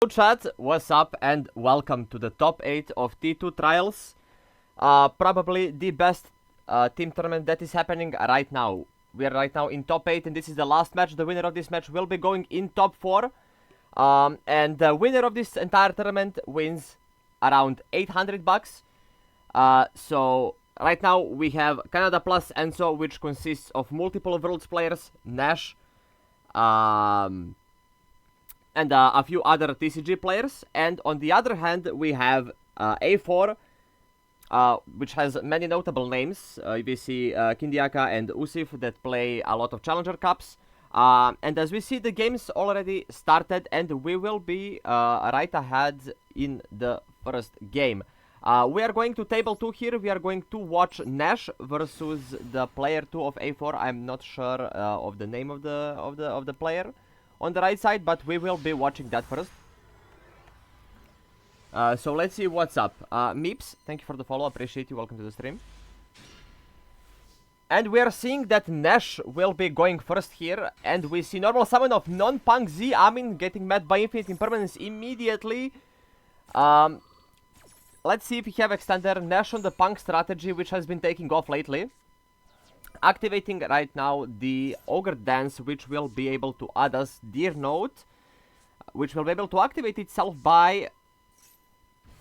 chat, what's up and welcome to the top 8 of T2 Trials. Probably the best team tournament that is happening right now. We are right now in top 8 and this is the last match. The winner of this match will be going in top 4. And the winner of this entire tournament wins around 800 bucks. So right now we have Canada plus Enzo, which consists of multiple Worlds players, Nash, and a few other TCG players. And on the other hand, we have A4, which has many notable names. We see Kindiaka and Usif that play a lot of Challenger Cups. And as we see, the games already started, and we will be right ahead in the first game. We are going to table 2 here. We are going to watch Nash versus the player 2 of A4. I'm not sure of the name of the player on the right side, but we will be watching that first. So let's see what's up. Meeps, thank you for the follow. Appreciate you. Welcome to the stream. And we are seeing that Nash will be going first here, and we see normal summon of non-punk Z Amin getting met by Infinite Impermanence immediately. Let's see if we have extender Nash on the punk strategy, which has been taking off lately. Activating right now the Ogre Dance, which will be able to add us Deer Note, which will be able to activate itself by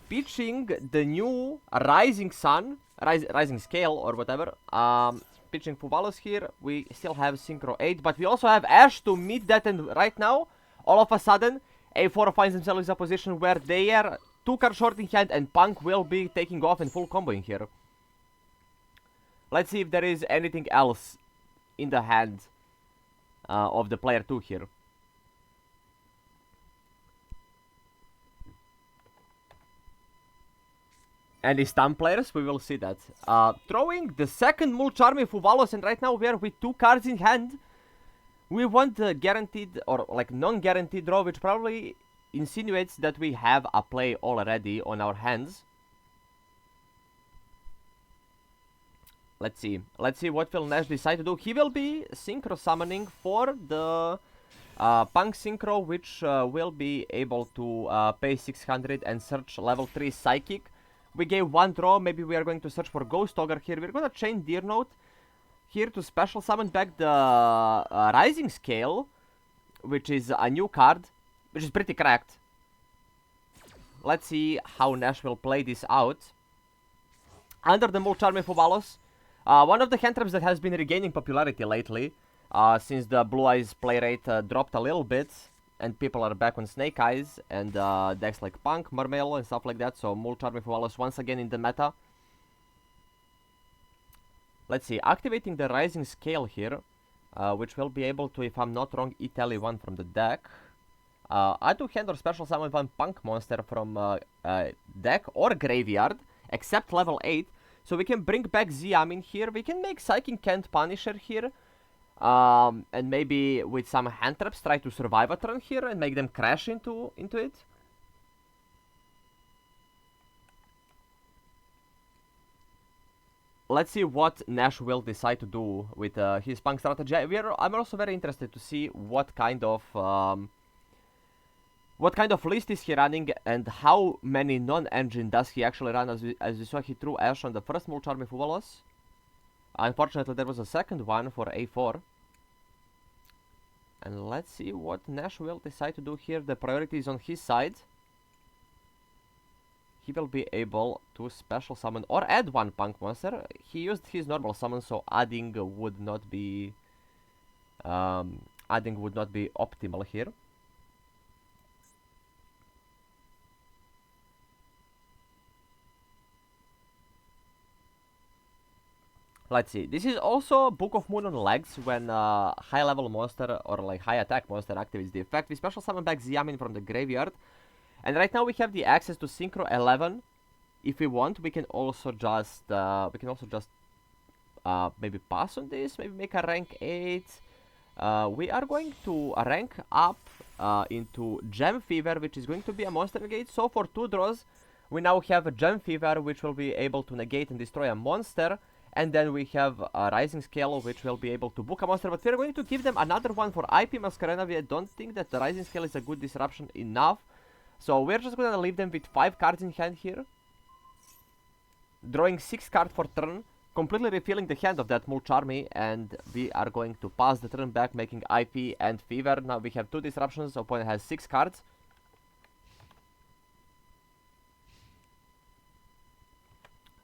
pitching the new Rising Sun, Rising Scale or whatever. Pitching Fuvalos here. We still have Synchro 8, but we also have Ash to meet that, and right now, all of a sudden, A4 finds themselves in a position where they are 2 cards short in hand, and Punk will be taking off and full comboing here. Let's see if there is anything else in the hand of the player 2 here. Any stun players? We will see that. Throwing the second Mulcharmy Fuvalos, and right now we are with 2 cards in hand. We want the guaranteed or like non-guaranteed draw, which probably insinuates that we have a play already on our hands. Let's see what will Nash decide to do. He will be synchro summoning for the Punk Synchro, which will be able to pay 600 and search level 3 Psychic. We gave 1 draw. Maybe we are going to search for Ghost Ogre here. We're gonna chain Deer Note here to special summon back the Rising Scale, which is a new card, which is pretty cracked. Let's see how Nash will play this out. Under the Mulcharmy Fuvalos, one of the hand traps that has been regaining popularity lately, since the Blue Eyes play rate dropped a little bit, and people are back on Snake Eyes, and decks like Punk, Marmelo, and stuff like that, so Mulcharmy Fuvalos once again in the meta. Let's see, activating the Rising Scale here, which will be able to, if I'm not wrong, Italy 1 from the deck. Add to hand or special summon 1 Punk monster from deck or graveyard, except level 8. So we can bring back Xiamin here. We can make Psychic Kent Punisher here. And maybe with some hand traps try to survive a turn here and make them crash into it. Let's see what Nash will decide to do with his Punk strategy. I'm also very interested to see what kind of list is he running and how many non-engine does he actually run. As you saw, he threw Ash on the first Mulcharmy Fuvalos. Unfortunately, there was a second one for A4. And let's see what Nash will decide to do here. The priority is on his side. He will be able to special summon or add 1 Punk monster. He used his normal summon, so adding would not be optimal here. Let's see. This is also Book of Moon on legs. When high level monster or like high attack monster activates the effect, we special summon back Xiamin from the graveyard. And right now we have the access to Synchro 11. If we want, we can also just maybe pass on this. Maybe make a rank 8. We are going to rank up into Gem Fever, which is going to be a monster negate. So for 2 draws, we now have a Gem Fever, which will be able to negate and destroy a monster. And then we have a Rising Scale, which will be able to book a monster. But we're going to give them another one for IP Masquerena. I don't think that the Rising Scale is a good disruption enough So we're just gonna leave them with 5 cards in hand here. Drawing 6 cards for turn, completely refilling the hand of that Mulch army, and we are going to pass the turn back, making IP and Fever. Now we have 2 disruptions, opponent has 6 cards.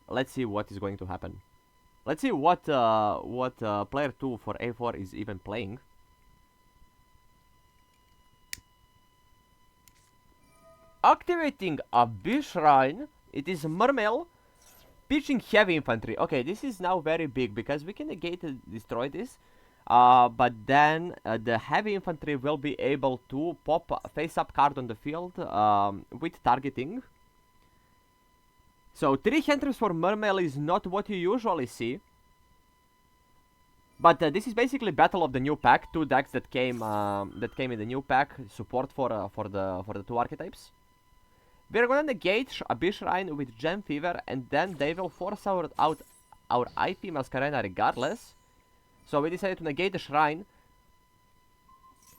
Let's see what is going to happen. Let's see what player 2 for A4 is even playing. Activating Abyss Shrine. It is Murmel. Pitching heavy infantry. Okay, this is now very big because we can negate and destroy this. But then the heavy infantry will be able to pop a face-up card on the field with targeting. So 3 hand traps for Murmel is not what you usually see. But this is basically Battle of the New Pack. 2 decks that came in the new pack. Support for the 2 archetypes. We're gonna negate Abyss Shrine with Gem Fever, and then they will force out our IP Masquerena regardless. So we decided to negate the Shrine.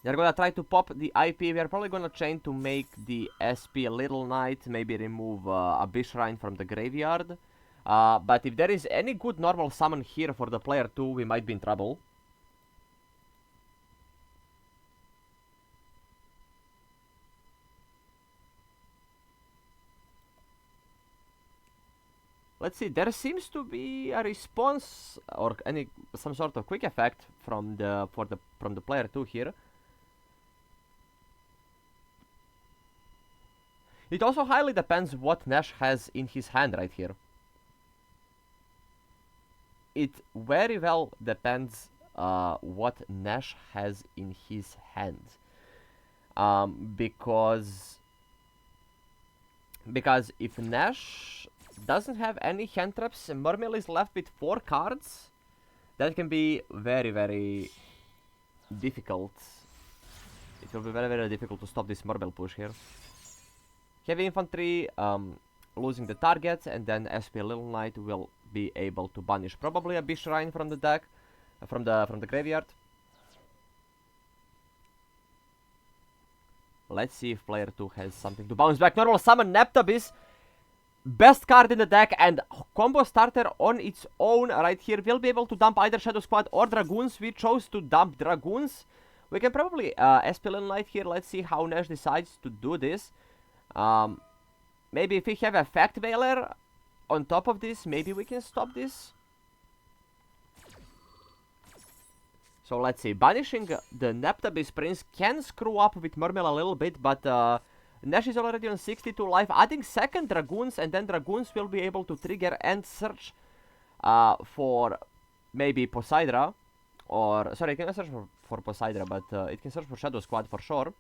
They're gonna try to pop the IP. We're probably gonna chain to make the SP Little Knight, maybe remove Abyss Shrine from the graveyard. But if there is any good normal summon here for the player 2, we might be in trouble. Let's see, there seems to be a response or some sort of quick effect from the player 2 here. It also highly depends what Nash has in his hand right here. It very well depends what Nash has in his hand. Because if Nash doesn't have any hand traps, Murmel is left with 4 cards. That can be very, very difficult. It will be very, very difficult to stop this Murmel push here. Heavy infantry losing the target, and then SP Little Knight will be able to banish probably Abyss Shrine from the deck, from the graveyard. Let's see if player 2 has something to bounce back. Normal summon Neptabis. Best card in the deck, and combo starter on its own right here. We'll be able to dump either Shadow Squad or Dragoons. We chose to dump Dragoons. We can probably SP Little Knight here. Let's see how Nash decides to do this. Maybe if we have Effect Veiler on top of this, maybe we can stop this. So let's see. Banishing the Neptabis Prince can screw up with Murmel a little bit, but Nash is already on 62 life. Adding second Dragoons, and then Dragoons will be able to trigger and search for maybe Poseidra. Or, sorry, it cannot search for Poseidra, but it can search for Shadow Squad for sure.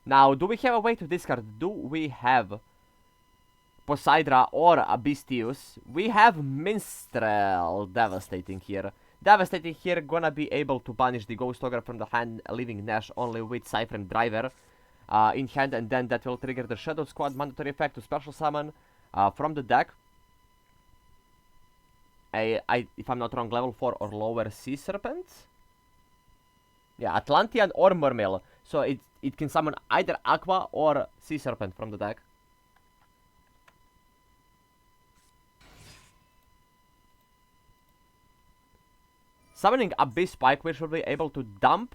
Now, do we have a way to discard? Do we have Poseidra or Abystius? We have Minstrel. Devastating here. Devastating here, gonna be able to banish the Ghost Ogre from the hand, leaving Nash only with Cypher Driver in hand, and then that will trigger the Shadow Squad mandatory effect to special summon from the deck. If I'm not wrong, level 4 or lower Sea Serpent. Yeah, Atlantean or Murmel. So it can summon either Aqua or Sea Serpent from the deck. Summoning Abyss Spike, we should be able to dump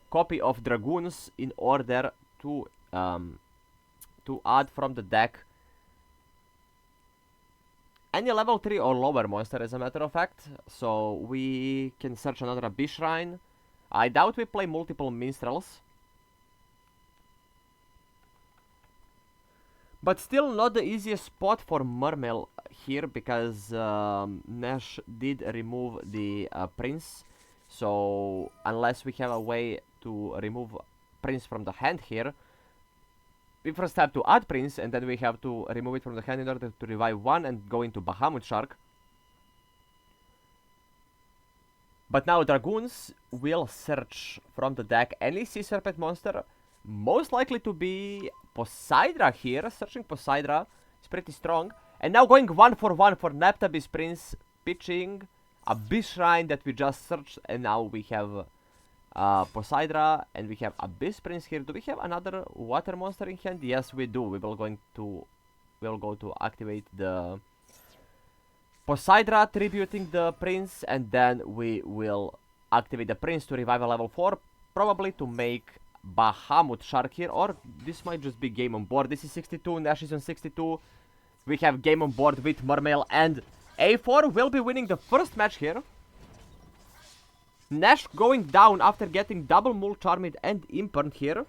copy of Dragoons in order to add from the deck any level 3 or lower monster, as a matter of fact. So we can search another Abyss Shrine. I doubt we play multiple Minstrels. But still not the easiest spot for Murmel here, because Nash did remove the Prince. So unless we have a way to remove Prince from the hand here, we first have to add Prince, and then we have to remove it from the hand in order to revive one and go into Bahamut Shark. But now Dragoons will search from the deck any Sea Serpent monster, most likely to be Poseidra here. Searching Poseidra is pretty strong. And now going 1 for 1 for Neptabis Prince, pitching Abyss Shrine that we just searched, and now we have Poseidra, and we have Abyss Prince here. Do we have another water monster in hand? Yes, we do. We'll go to activate the Poseidra, tributing the prince, and then we will activate the prince to revive a level 4, probably to make Bahamut Shark here, or this might just be game on board. This is 62, Nash is on 62. We have game on board with Mermail, and A4 will be winning the first match here. Nash going down after getting double Mul Charmed and Impernt here.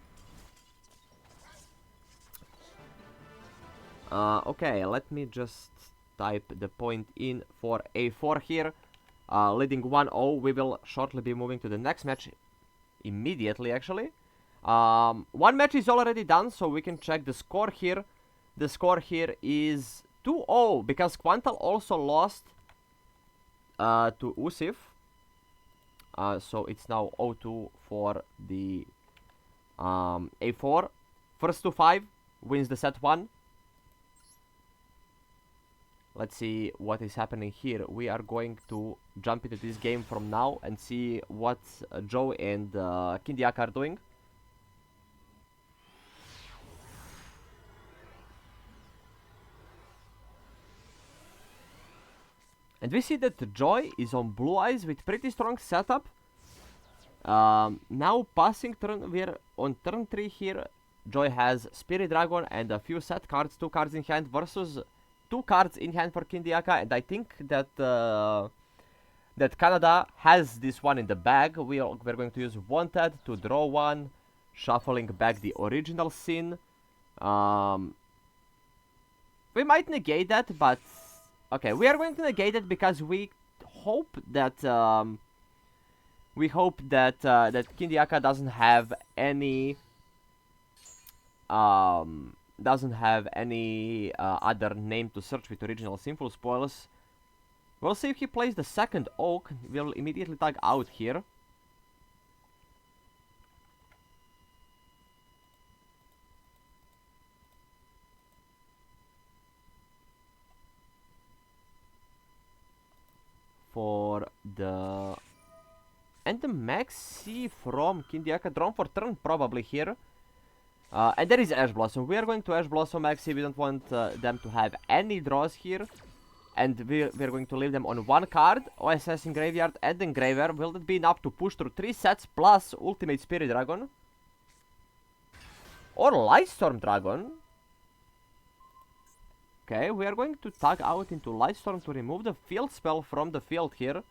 Okay, let me just type the point in for A4 here. Leading 1-0. We will shortly be moving to the next match. Immediately, actually. One match is already done, so we can check the score here. The score here is 2-0, because Quantal also lost to Usif. So it's now 0-2 for the A4. First to 5 wins the set 1. Let's see what is happening here. We are going to jump into this game from now and see what Joe and Kindiaka are doing. And we see that Joy is on Blue Eyes with pretty strong setup. Now passing turn, we're on turn 3 here. Joy has Spirit Dragon and a few set cards, 2 cards in hand versus 2 cards in hand for Kindiaka, and I think that that Canada has this one in the bag. We're going to use Wanted to draw 1, shuffling back the original Sin. We might negate that, but okay, we are going to negate it because we hope that that Kindiaka doesn't have any other name to search with original Sinful Spoils. We'll see if he plays the second Oak. We'll immediately tag out here. For the... And the Maxi from Kindiaka, drawn for turn probably here. And there is Ash Blossom. We are going to Ash Blossom Maxi. We don't want them to have any draws here. And we're going to leave them on 1 card. OSS in Graveyard and Engraver. Will that be enough to push through 3 sets plus Ultimate Spirit Dragon? Or Lightstorm Dragon? Okay, we are going to tag out into Lightstorm to remove the field spell from the field here.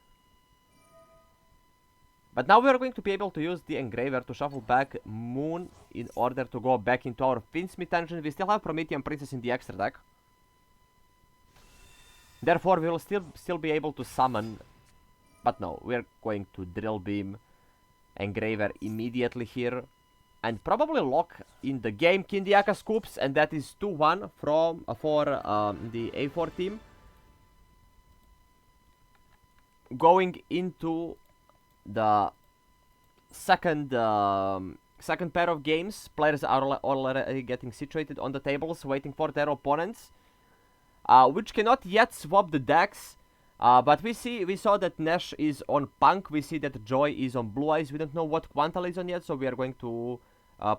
But now we are going to be able to use the Engraver to shuffle back Moon in order to go back into our Finsmith engine. We still have Promethean Princess in the extra deck. Therefore, we will still be able to summon. But no, we are going to Drill Beam Engraver immediately here. And probably lock in the game. Kindiaka scoops, and that is 2-1 for the A4 team. Going into the second pair of games, players are already getting situated on the tables, waiting for their opponents, which cannot yet swap the decks. But we saw that Nash is on Punk. We see that Joy is on Blue Eyes. We don't know what Quantal is on yet, so we are going to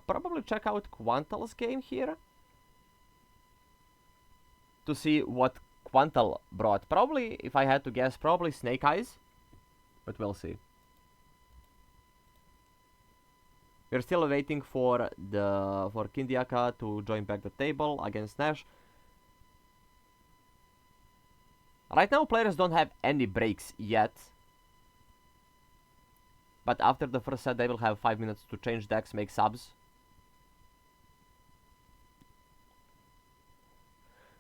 probably check out Quantal's game here to see what Quantal brought. Probably, if I had to guess, probably Snake Eyes, but we'll see. We're still waiting for Kindiaka to join back the table against Nash. Right now, players don't have any breaks yet. But after the first set, they will have 5 minutes to change decks, make subs.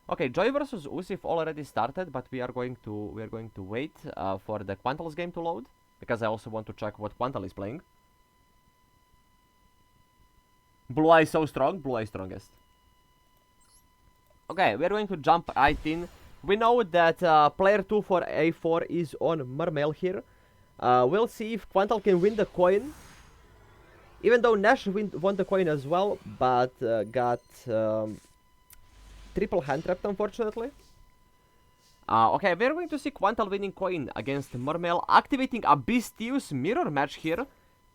Okay, Joy versus Usif already started, but we are going to wait for the Quantal's game to load, because I also want to check what Quantal is playing. Blue Eye so strong, Blue Eye strongest. Okay, we are going to jump right in. We know that player 2 for A4 is on Mermail here. We'll see if Quantal can win the coin. Even though Nash won the coin as well, but got triple hand trapped, unfortunately. Okay, we're going to see Quantal winning coin against Mermail, activating Abystius mirror match here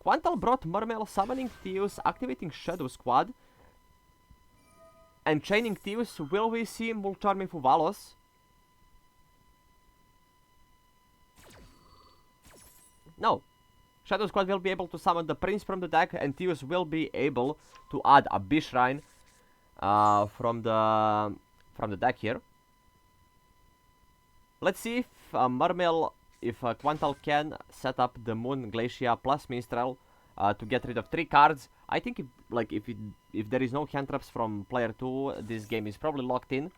Quantal brought Murmel, summoning Theus, activating Shadow Squad, and chaining Theus. Will we see Mulcharming Fuvalos? No. Shadow Squad will be able to summon the Prince from the deck, and Theus will be able to add a Bishrine from the deck here. Let's see if Murmel, if Quantal can set up the Moon Glacier plus Minstrel to get rid of 3 cards. I think if there is no hand traps from player 2, this game is probably locked in.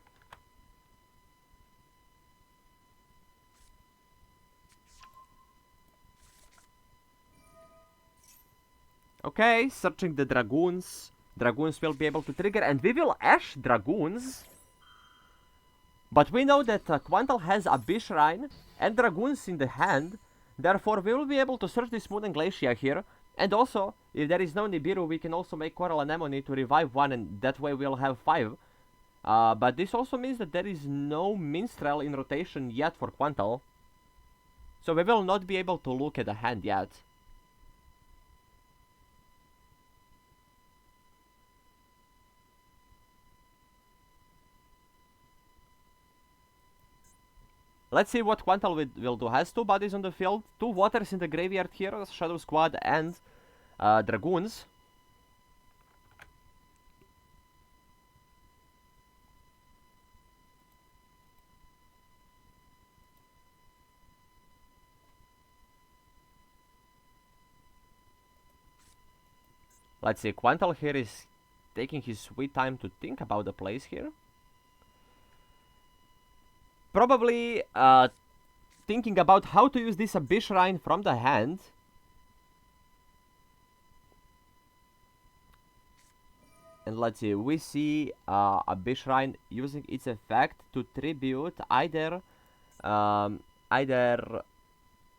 Okay, searching the Dragoons. Dragoons will be able to trigger, and we will Ash Dragoons. But we know that Quantal has a Bishrine and Dragoons in the hand. Therefore, we will be able to search this Moon and Glacier here. And also, if there is no Nibiru, we can also make Coral Anemone to revive 1, and that way we'll have 5. But this also means that there is no Minstrel in rotation yet for Quantal. So we will not be able to look at the hand yet. Let's see what Quantal will do. Has 2 bodies on the field, 2 waters in the graveyard here, Shadow Squad and Dragoons. Let's see, Quantal here is taking his sweet time to think about the plays here. Probably thinking about how to use this Bishrine from the hand. And let's see, we see a Bishrine using its effect to tribute either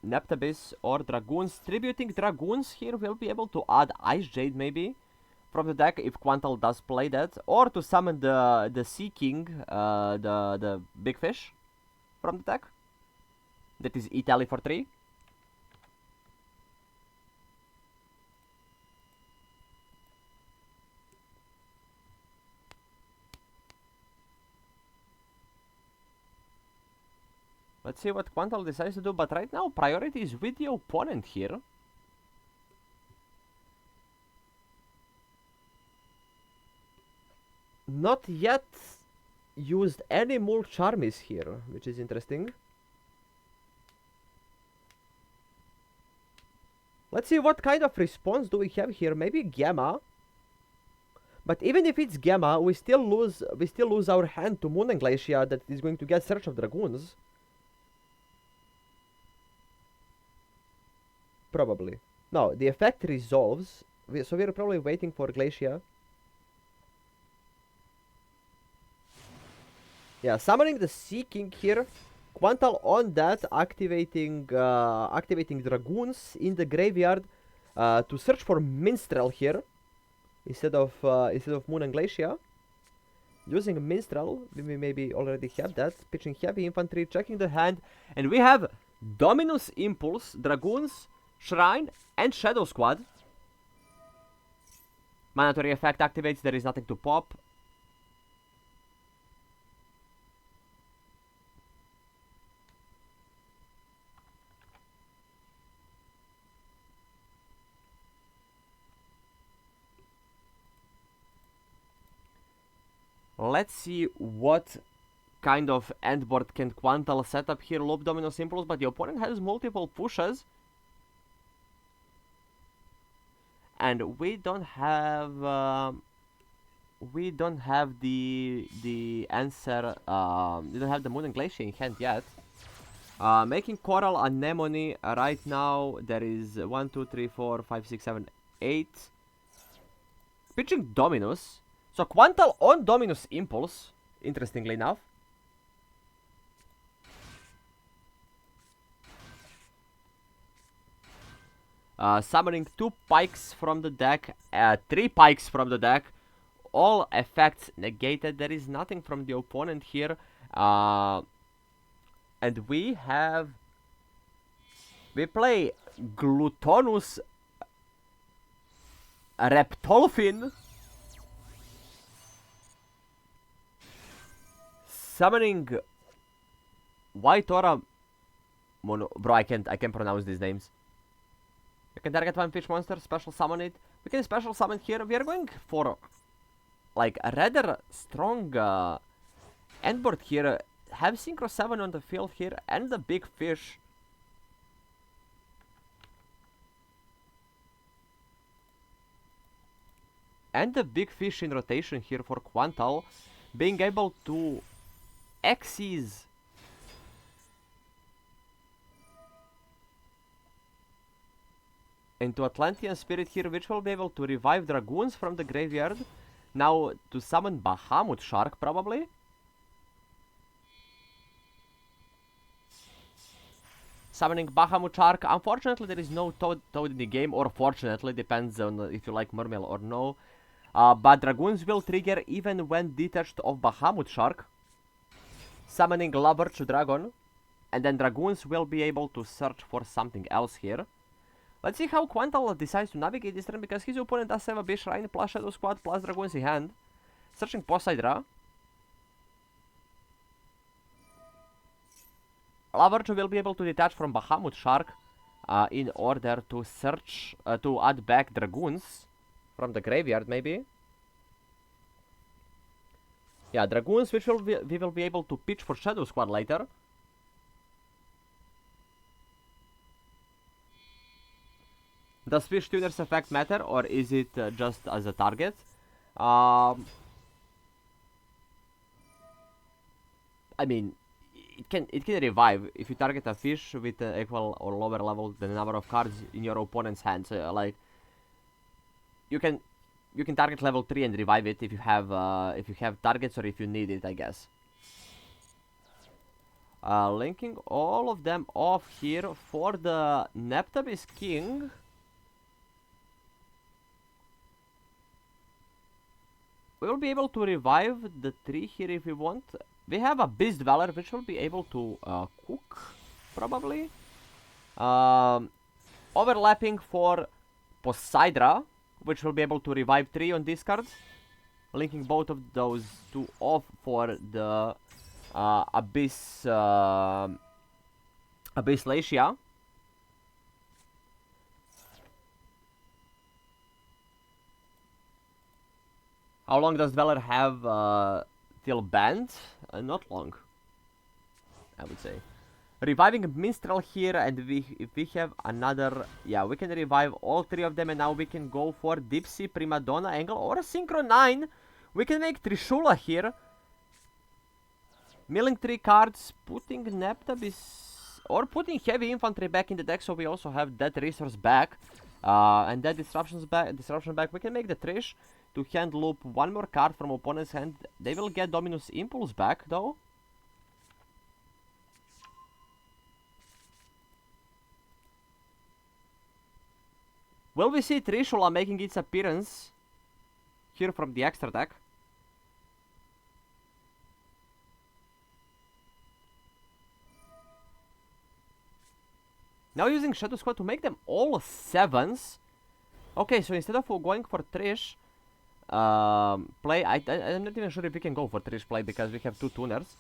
Neptabis or Dragoons. Tributing Dragoons here will be able to add Ice Jade maybe from the deck if Quantal does play that, or to summon the Sea King, the big fish from the deck. That is Italy for 3. Let's see what Quantal decides to do, but right now priority is with the opponent here. Not yet used any Mulcharmies here, which is interesting. Let's see what kind of response do we have here. Maybe Gamma. But even if it's Gamma, we still lose our hand to Moon and Glacier that is going to get Search of Dragoons. Probably. No, the effect resolves. So we're probably waiting for Glacier. Yeah, summoning the Sea King here. Quantal on that, activating Dragoons in the graveyard to search for Minstrel here instead of Moon and Glacier. Using Minstrel, we maybe already have that. Pitching heavy infantry, checking the hand, and we have Dominus Impulse, Dragoons, Shrine, and Shadow Squad. Mandatory effect activates. There is nothing to pop. Let's see what kind of endboard can Quantal set up here. Loop Dominus Impulse, but the opponent has multiple pushes. And we don't have the answer. We don't have the Moon and Glacier in hand yet. Making Coral Anemone right now. There is 1, 2, 3, 4, 5, 6, 7, 8. Pitching Dominus. So Quantal on Dominus Impulse, interestingly enough. Summoning 2 pikes from the deck, 3 pikes from the deck. All effects negated. There is nothing from the opponent here. And we play Glutonus Reptolfin. Summoning White Aura Mono. Bro, I can't pronounce these names. You can target one fish monster, special summon it. We can special summon here. We are going for like a rather strong end board here. Have Synchro 7 on the field here and the big fish. And the big fish in rotation here for Quantal. Being able to Xyz into Atlantean Spirit here, which will be able to revive Dragoons from the graveyard. Now to summon Bahamut Shark probably. Summoning Bahamut Shark. Unfortunately, there is no Toad in the game, or fortunately, depends on if you like Mermail or no. But Dragoons will trigger even when detached of Bahamut Shark. Summoning Loverch Dragon. And then Dragoons will be able to search for something else here. Let's see how Quantal decides to navigate this turn, because his opponent does have a Big Shrine plus Shadow Squad plus Dragoons in hand. Searching Poseidra. Loverch will be able to detach from Bahamut Shark in order to search, to add back Dragoons from the graveyard maybe. Yeah, Dragoons which we will be able to pitch for Shadow Squad later. Does Fish Tuner's effect matter, or is it just as a target? I mean, it can revive if you target a fish with equal or lower level than the number of cards in your opponent's hand. So, like, you can target level 3 and revive it if you have targets, or if you need it, I guess. Linking all of them off here for the Neptabis King. We will be able to revive the tree here if we want. We have a Beast Dweller which will be able to cook, probably. Overlapping for Poseidra, which will be able to revive 3 on discard. Linking both of those two off for the Abysslacia. How long does Dweller have till banned? Not long, I would say. Reviving Minstrel here, and if we have another, yeah, we can revive all 3 of them, and now we can go for Dipsy, Prima Donna, Angle, or a Synchro 9. We can make Trishula here. Milling 3 cards, putting Neptabis, or putting Heavy Infantry back in the deck, so we also have that resource back. And that disruption back. We can make the Trish to hand loop 1 more card from opponent's hand. They will get Dominus Impulse back, though. Will we see Trishula making its appearance here from the extra deck? Now using Shadow Squad to make them all 7s. Okay, so instead of going for Trish play, I'm not even sure if we can go for Trish play because we have 2 tuners.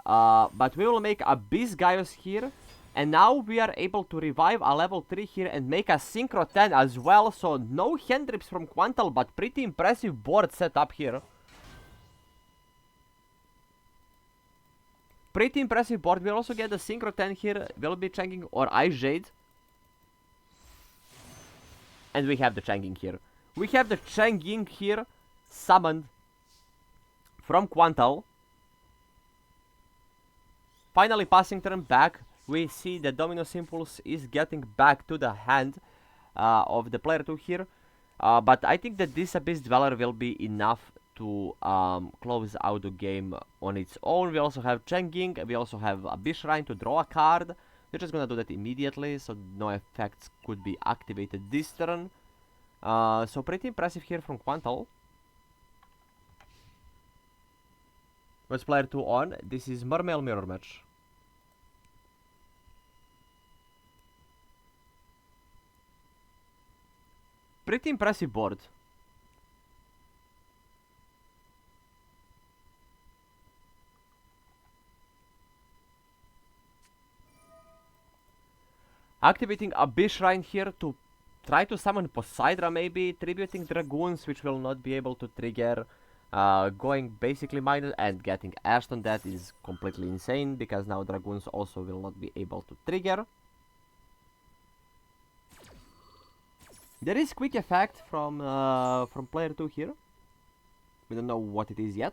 But we will make a Beast Gaius here. And now we are able to revive a level 3 here and make a Synchro 10 as well. So no hand drips from Quantal, but pretty impressive board setup here. Pretty impressive board. We'll also get the Synchro 10 here. Will be Changing or Ice Jade. And we have the Changing here. We have the Changing here summoned from Quantal. Finally passing turn back. We see the Dominus Impulse is getting back to the hand of the player 2 here. But I think that this Abyss Dweller will be enough to close out the game on its own. We also have Changing, we also have Abyss Shrine to draw a card. We're just gonna do that immediately, so no effects could be activated this turn. So pretty impressive here from Quantal. What's player 2 on? This is Mermail Mirror Match. Pretty impressive board. Activating Abyss Shrine here to try to summon Poseidra maybe, tributing Dragoons, which will not be able to trigger. Going basically minus and getting Ashed on that is completely insane, because now Dragoons also will not be able to trigger. There is quick effect from player 2 here. We don't know what it is yet.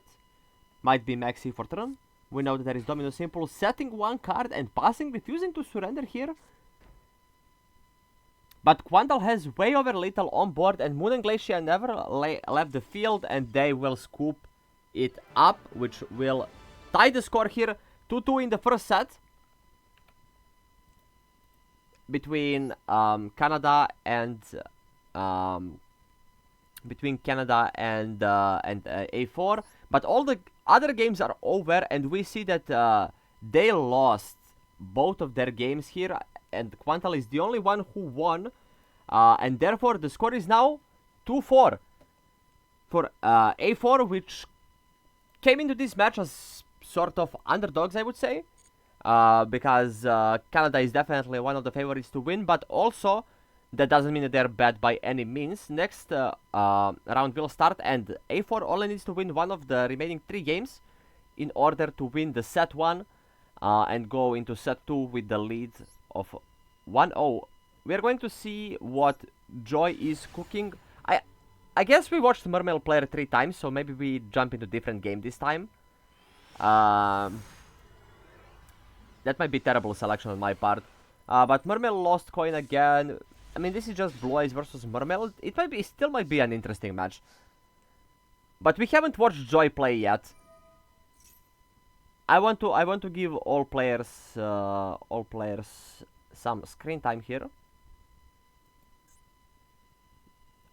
Might be Maxi for turn. We know that there is Dominus Impulse, setting one card and passing, refusing to surrender here. But Quandal has way over little on board, and Moon and Glacier never left the field, and they will scoop it up, which will tie the score here. 2-2 in the first set between Canada and A4. But all the other games are over, and we see that they lost both of their games here, and Quantal is the only one who won, and therefore the score is now 2-4 for A4, which came into this match as sort of underdogs, I would say, because Canada is definitely one of the favorites to win, but also that doesn't mean that they're bad by any means. Next round will start, and A4 only needs to win one of the remaining 3 games in order to win the set 1 and go into set 2 with the lead of 1-0. We are going to see what Joy is cooking. I guess we watched Mermail play 3 times, so maybe we jump into different game this time. That might be terrible selection on my part. But Mermail lost coin again. I mean, this is just Blue Eyes versus Mermail. It still might be an interesting match. But we haven't watched Joy play yet. I want to give all players some screen time here.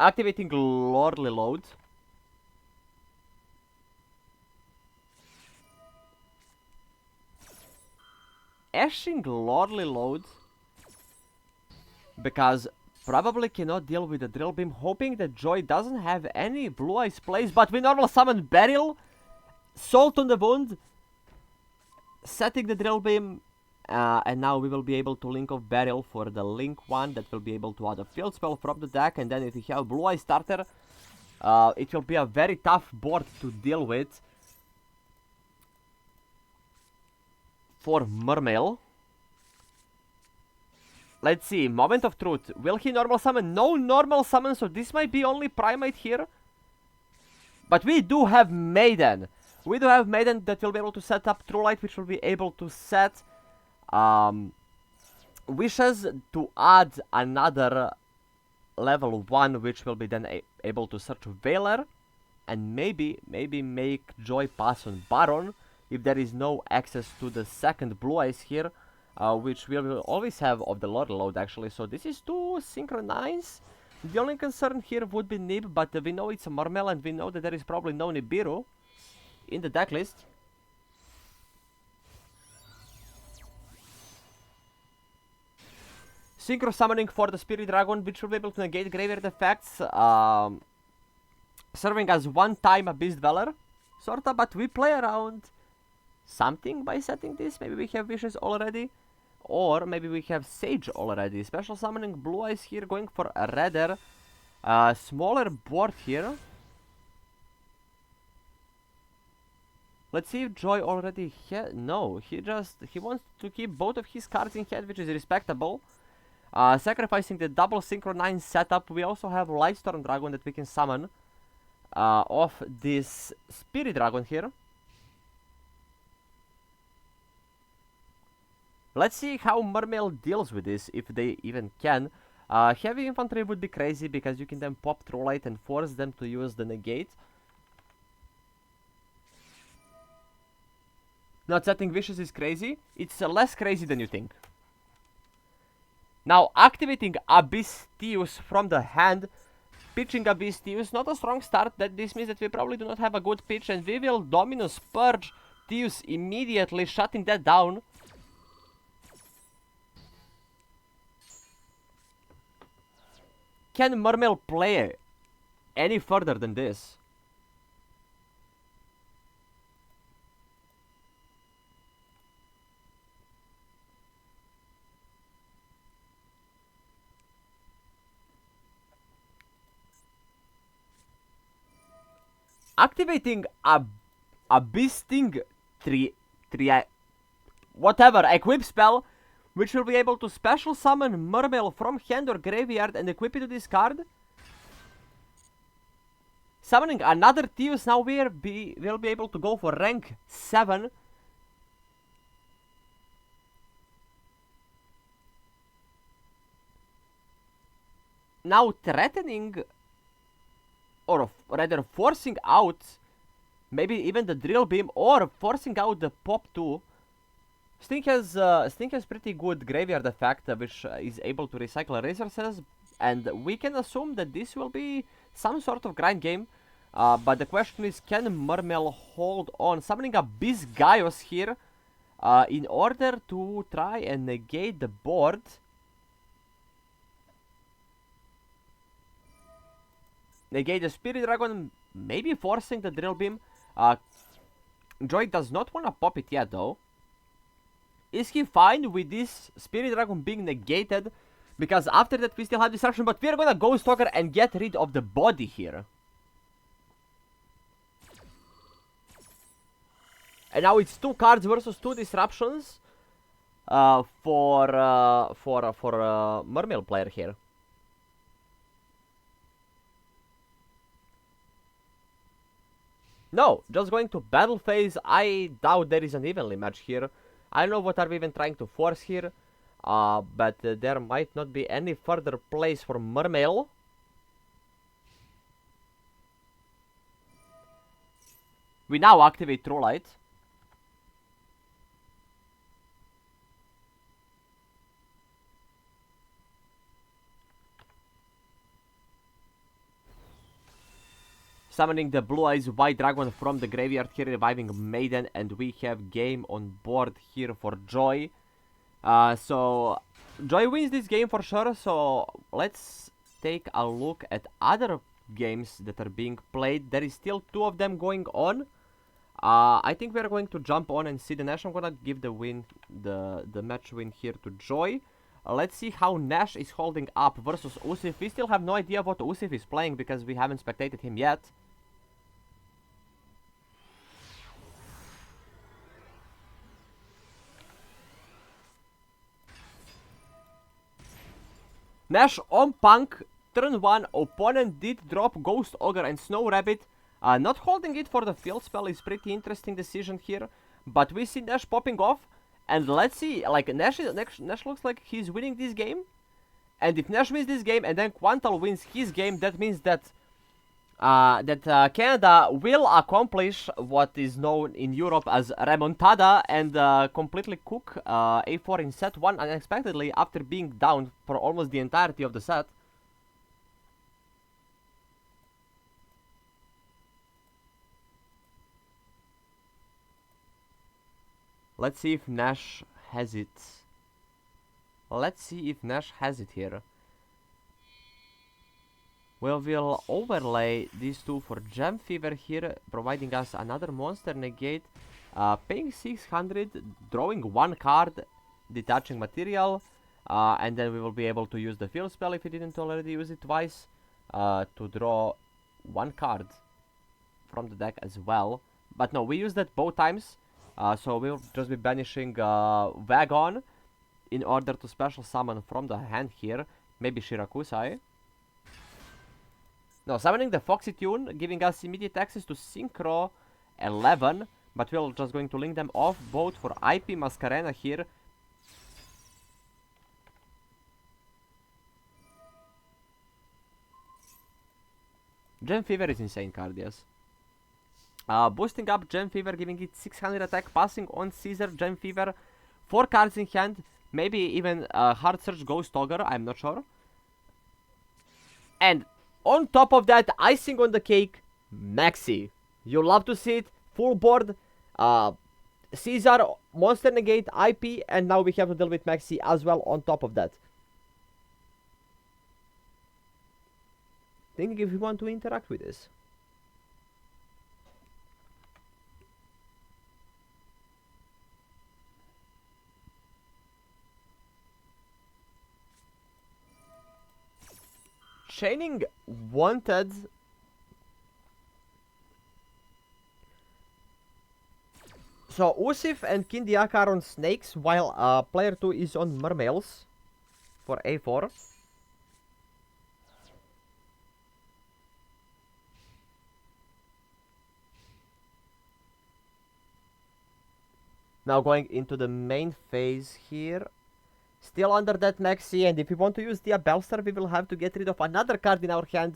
Activating Lordly Load. Ashing Lordly Load, because probably cannot deal with the Drill Beam, hoping that Joy doesn't have any Blue Eyes plays, but we normal summon Beryl, Salt on the Wound, setting the Drill Beam, and now we will be able to link off Beryl for the link 1 that will be able to add a field spell from the deck, and then if we have Blue Eye starter, it will be a very tough board to deal with for Mermail. Let's see, Moment of Truth. Will he normal summon? No normal summon, so this might be only Primate here. But we do have Maiden. We do have Maiden that will be able to set up True Light, which will be able to set Wishes to add another level 1, which will be then able to search Veiler, and maybe make Joy pass on Baron if there is no access to the second Blue Eyes here, which we will always have of the Lordly Load actually. So this is to synchronize. The only concern here would be Nib, but we know it's a Mermail, and we know that there is probably no Nibiru in the deck list. Synchro Summoning for the Spirit Dragon, which will be able to negate graveyard effects, serving as one-time Abyss Dweller, sorta, but we play around something by setting this. Maybe we have Wishes already, or maybe we have Sage already. Special Summoning Blue Eyes here, going for a rather smaller board here. Let's see if Joy already no, he wants to keep both of his cards in hand, which is respectable. Sacrificing the double Synchronized setup, we also have Lightstorm Dragon that we can summon off this Spirit Dragon here. Let's see how Mermail deals with this, if they even can. Heavy Infantry would be crazy, because you can then pop True Light and force them to use the negate. Not setting Wishes is crazy. It's less crazy than you think. Now, activating Abyss-Teus from the hand, pitching Abyss-Teus, not a strong start. This means that we probably do not have a good pitch, and we will Dominus Purge Teus immediately, shutting that down. Can Mermail play any further than this? activating a Beasting whatever equip spell, which will be able to special summon Murmel from hand or graveyard and equip it to this card. Summoning another Thieves, now we'll be able to go for rank 7. Now threatening, or rather forcing out, maybe even the Drill Beam, or forcing out the Pop 2. Stink has pretty good graveyard effect, which is able to recycle resources, and we can assume that this will be some sort of grind game. But the question is, can Murmel hold on? Summoning a Bisgaios here in order to try and negate the board. Negate the Spirit Dragon, maybe forcing the Drill Beam. Joy does not want to pop it yet though. Is he fine with this Spirit Dragon being negated? Because after that we still have Disruption, but we're gonna Ghost Stalker and get rid of the body here. And now it's 2 cards versus 2 disruptions for Murmel player here. No, just going to battle phase. I doubt there is an evenly match here. I don't know what are we even trying to force here. But there might not be any further place for Murmel. We now activate True Light. Summoning the Blue Eyes White Dragon from the graveyard here, reviving Maiden, and we have game on board here for Joy. So Joy wins this game for sure, so let's take a look at other games that are being played. There is still 2 of them going on. I think we are going to jump on and see the Nash. I'm gonna give the win, the match win here to Joy. Let's see how Nash is holding up versus Usif. We still have no idea what Usif is playing because we haven't spectated him yet. Nash on Punk, turn 1, opponent did drop Ghost Ogre and Snow Rabbit. Not holding it for the field spell is pretty interesting decision here. But we see Nash popping off. And let's see, like, Nash looks like he's winning this game. And if Nash wins this game and then Quantal wins his game, that means that Canada will accomplish what is known in Europe as remontada and completely cook A4 in set 1 unexpectedly after being down for almost the entirety of the set. Let's see if Nash has it. Let's see if Nash has it here. Well, we'll overlay these 2 for Gem Fever here, providing us another monster negate, paying 600, drawing 1 card, detaching material, and then we will be able to use the field spell if we didn't already use it twice, to draw 1 card from the deck as well. But no, we used that both times, so we'll just be banishing Wagon in order to special summon from the hand here, maybe Shirakusai. No, summoning the Foxy Tune, giving us immediate access to Synchro 11, but we're just going to link them off both for IP Mascarena here. Gem Fever is insane card, yes. Boosting up Gem Fever, giving it 600 attack, passing on Caesar, Gem Fever, 4 cards in hand, maybe even Hard Search Ghost Ogre, I'm not sure. And on top of that, icing on the cake, Maxi. You love to see it, full board, Caesar, Monster Negate, IP, and now we have to deal with Maxi as well on top of that. Thinking if we want to interact with this. Chaining Wanted. So Usif and Kindiaka are on snakes, while player 2 is on mermails for A4. Now going into the main phase here. Still under that Maxi, and if we want to use the Bellstar, we will have to get rid of another card in our hand.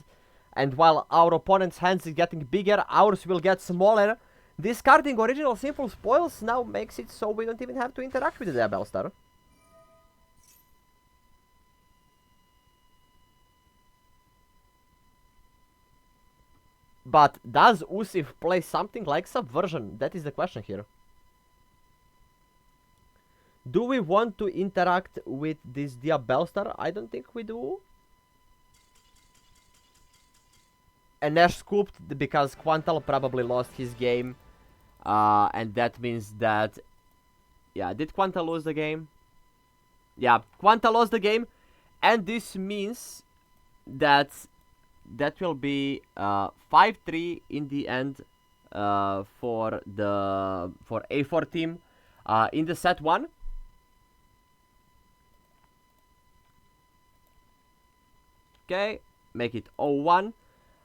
And while our opponent's hands is getting bigger, ours will get smaller. Discarding original simple spoils now makes it so we don't even have to interact with the Bellstar. But does Usif play something like Subversion? That is the question here. Do we want to interact with this Diabellstar? I don't think we do. And Nash scooped because Quantal probably lost his game. And that means that... Yeah, did Quantal lose the game? Yeah, Quantal lost the game. And this means that that will be 5-3 in the end for A4 team in the set 1. Okay, make it 0-1.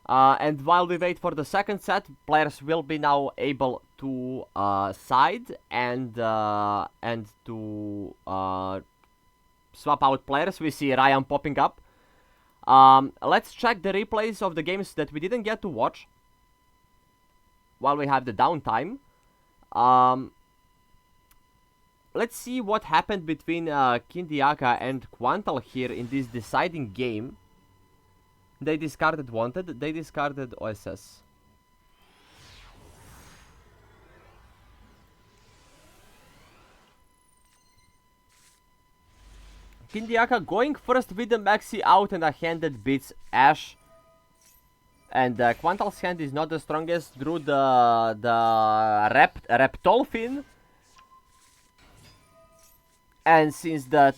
And while we wait for the second set, players will be now able to side and to swap out players. We see Ryan popping up. Let's check the replays of the games that we didn't get to watch while we have the downtime. Let's see what happened between Kindiaka and Quantal here in this deciding game. They discarded Wanted, they discarded OSS. Kindiaka going first with the Maxi out and a hand that beats Ash. And Quantal's hand is not the strongest, drew the Reptolfin. And since the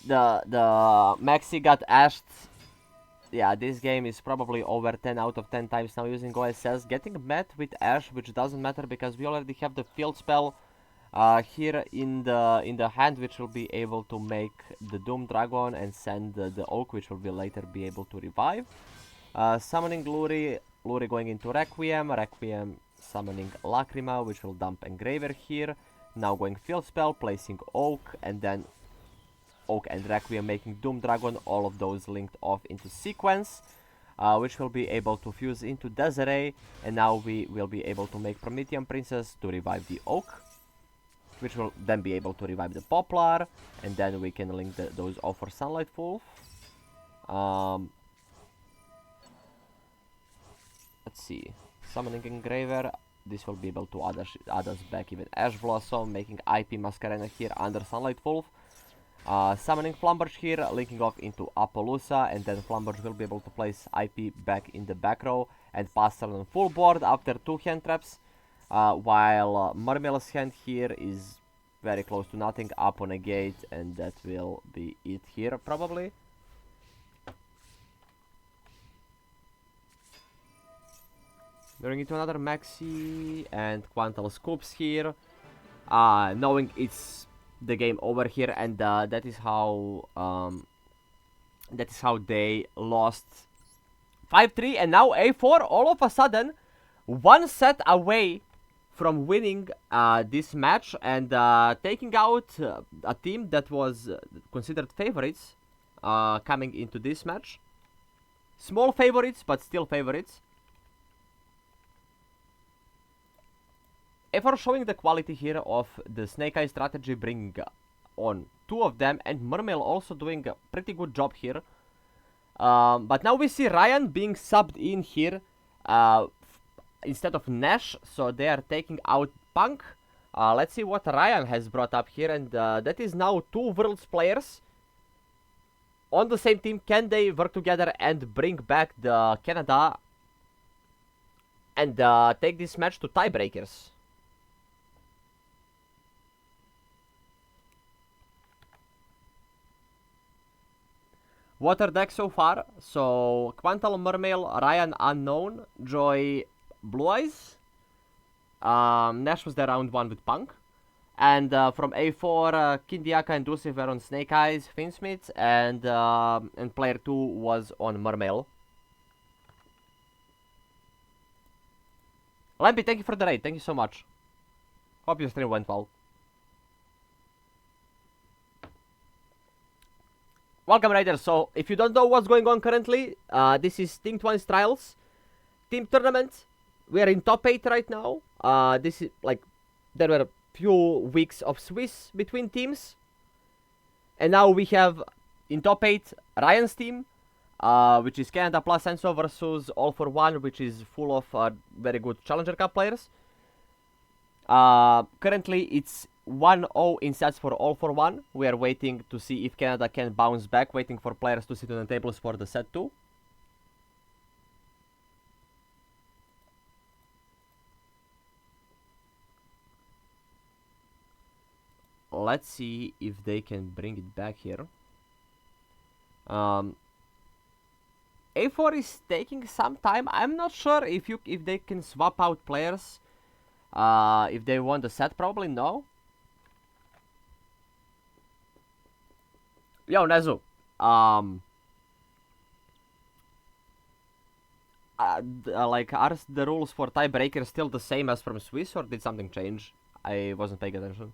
Maxi got ashed, yeah, this game is probably over 10 out of 10 times now using OSS. Getting met with Ash, which doesn't matter because we already have the field spell here in the hand, which will be able to make the Doom Dragon and send the Oak, which will be later be able to revive. Summoning Luri, Luri going into Requiem, Requiem summoning Lacrima, which will dump Engraver here. Now going field spell, placing Oak, and then Oak and Requiem making Doom Dragon, all of those linked off into sequence, which will be able to fuse into Desiree, and now we will be able to make Promethean Princess to revive the Oak, which will then be able to revive the Poplar, and then we can link those off for Sunlight Wolf. Let's see, summoning Engraver, this will be able to add us back even Ash Blossom, making IP Masquerena here under Sunlight Wolf. Summoning Flumberge here, linking off into Appaloosa, and then Flumberge will be able to place IP back in the back row and pass turn on full board after 2 hand traps, while Mermail's hand here is very close to nothing, up on a gate, and that will be it here probably. Going into another Maxi, and Quantal scoops here, knowing it's the game over here, and that is how they lost 5-3, and now A4 all of a sudden 1 set away from winning this match and taking out a team that was considered favorites coming into this match. Small favorites, but still favorites. A4 showing the quality here of the Snake Eye strategy, bringing on 2 of them, and Mermail also doing a pretty good job here. But now we see Ryan being subbed in here instead of Nash, so they are taking out Punk. Let's see what Ryan has brought up here, and that is now 2 Worlds players on the same team. Can they work together and bring back the Canada and take this match to tiebreakers? Water deck so far, so Quantal Mermail, Ryan Unknown, Joy Blue Eyes, Nash was there round 1 with Punk, And from A4, Kindiaka and Dusif were on Snake Eyes, Finsmith, and player 2 was on Mermail. Lampy, thank you for the raid. Thank you so much. Hope your stream went well. Welcome, Raiders. So, if you don't know what's going on currently, this is Team 20's Trials team tournament. We are in top 8 right now. This is like, there were a few weeks of Swiss between teams. And now we have in top 8 Ryan's team, which is Canada plus Enzo versus All for One, which is full of very good Challenger Cup players. Currently, it's 1-0 in sets for All for One. We are waiting to see if Canada can bounce back, waiting for players to sit on the tables for the set 2. Let's see if they can bring it back here. A4 is taking some time. I'm not sure if they can swap out players. If they want the set, probably no. Yo, Nezu. Like, are the rules for tiebreaker still the same as from Swiss, or did something change? I wasn't paying attention.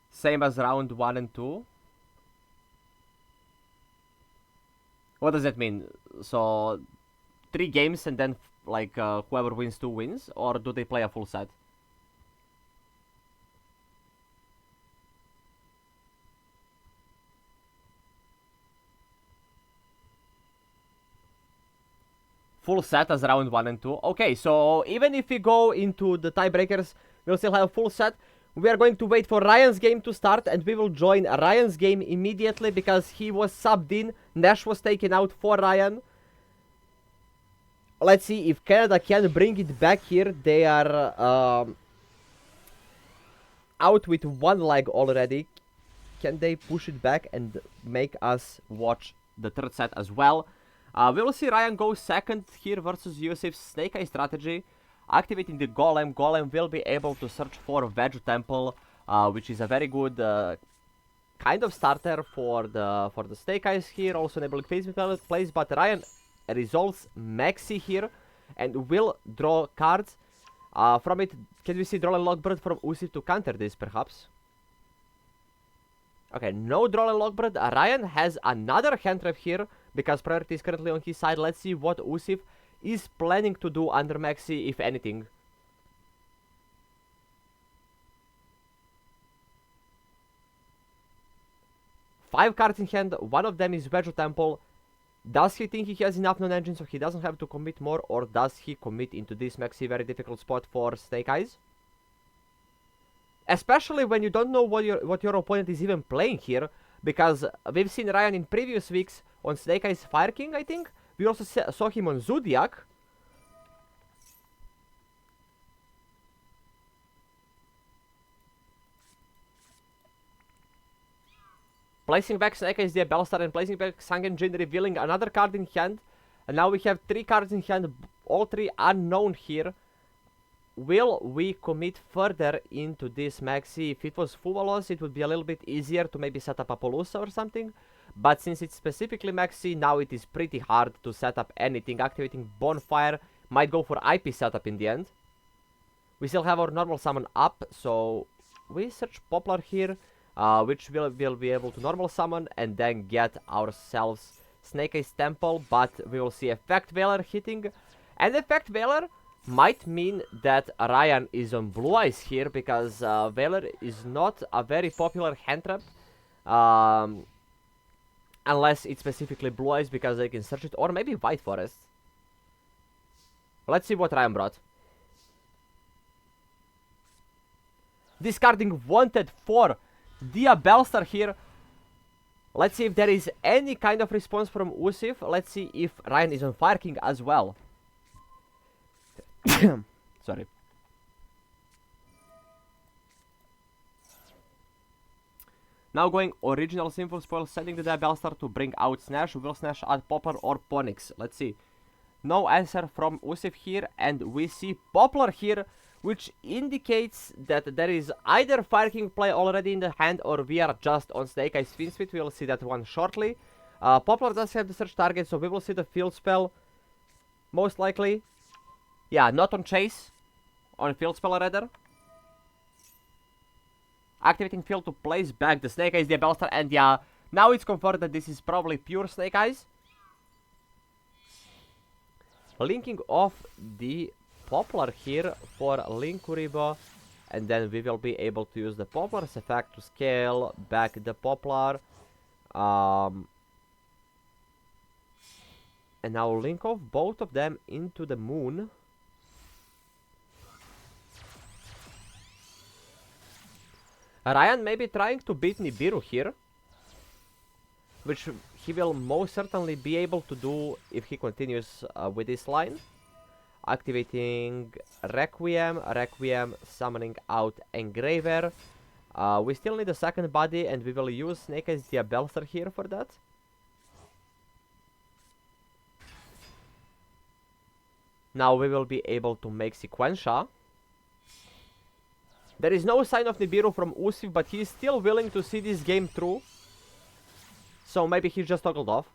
Same as round 1 and 2? What does that mean? So, 3 games and then, like, whoever wins 2 wins? Or do they play a full set? Full set as round 1 and 2. Okay, so even if we go into the tiebreakers, we'll still have a full set. We are going to wait for Ryan's game to start, and we will join Ryan's game immediately because he was subbed in. Nash was taken out for Ryan. Let's see if Canada can bring it back here. They are out with 1 leg already. Can they push it back and make us watch the third set as well? We will see Ryan go second here versus Yusuf's Snake Eye strategy. Activating the Golem. Golem will be able to search for Veg Temple, which is a very good kind of starter for the Snake Eyes here. Also enabling plays, but Ryan resolves Maxi here and will draw cards. From it, can we see Droll and Lockbird from Usif to counter this, perhaps? Okay, no Droll and Lockbird. Ryan has another hand trap here because priority is currently on his side. Let's see what Usif is planning to do under Maxi, if anything. Five cards in hand, one of them is Veg Temple. Does he think he has enough non-engine so he doesn't have to commit more, or does he commit into this Maxi very difficult spot for Snake Eyes? Especially when you don't know what your opponent is even playing here, because we've seen Ryan in previous weeks on Snake Eyes Fire King, I think. We also saw him on Zodiac. Placing back Snake Eyes the Bellstar and placing back Sangen Jin, revealing another card in hand. And now we have 3 cards in hand, all 3 unknown here. Will we commit further into this Maxi? If it was Fuvalos, it would be a little bit easier to maybe set up a Polusa or something. But since it's specifically Maxi, now it is pretty hard to set up anything. Activating Bonfire might go for IP setup in the end. We still have our normal summon up, so we search Poplar here, which we'll be able to normal summon and then get ourselves Snake Eyes Temple, but we will see Effect Veiler hitting. And Effect Veiler might mean that Ryan is on Blue Eyes here, because Veiler is not a very popular hand trap. Unless it's specifically Blue Eyes because they can search it, or maybe White Forest. Let's see what Ryan brought. Discarding Wanted for Dia Bellstar here. Let's see if there is any kind of response from Usif. Let's see if Ryan is on Fire King as well. Sorry. Now going original Sinful Spoil, sending the Diabellstar to bring out Snash. Will Snash add Poplar or Ponix? Let's see. No answer from Usif here, and we see Poplar here, which indicates that there is either Fire King play already in the hand, or we are just on Snake Eyes Finsmith. We will see that one shortly. Poplar does have the search target, so we will see the field spell, most likely. Yeah, not on Chase, on field spell rather. Activating field to place back the Snake Eyes Diabellstar, and yeah, now it's confirmed that this is probably pure Snake Eyes. Linking off the Poplar here for Linkuriboh, and then we will be able to use the Poplar's effect to scale back the Poplar. And now link off both of them into the moon. Ryan may be trying to beat Nibiru here, which he will most certainly be able to do if he continues with this line. Activating Requiem, summoning out Engraver. We still need a second body, and we will use Snake Eyes Diabellstar here for that. Now we will be able to make Sequentia. There is no sign of Nibiru from Usif, but he is still willing to see this game through. So maybe he just toggled off.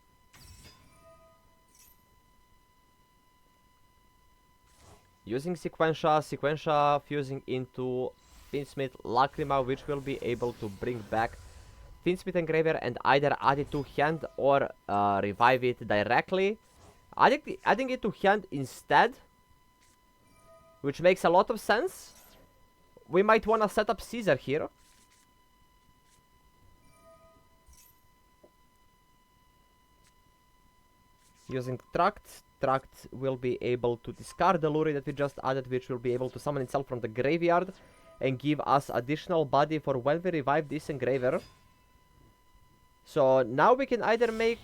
Using Sequentia fusing into Finsmith Lacrima, which will be able to bring back Finsmith Engraver and either add it to hand or revive it directly. Adding it to hand instead, which makes a lot of sense. We might want to set up Caesar here. Using Tract will be able to discard the Lure that we just added, which will be able to summon itself from the graveyard and give us additional body for when we revive this Engraver. So now we can either make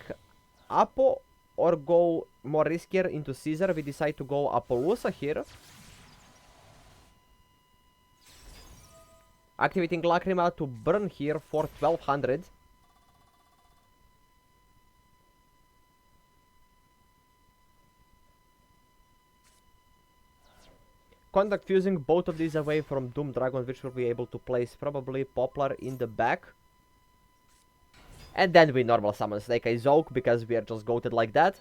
Apo or go more riskier into Caesar. We decide to go Apollousa here. Activating Lacrima to burn here for 1200. Conduct fusing both of these away from Doom Dragon, which will be able to place probably Poplar in the back. And then we normal summon Snake Eyes Oak, because we are just goated like that.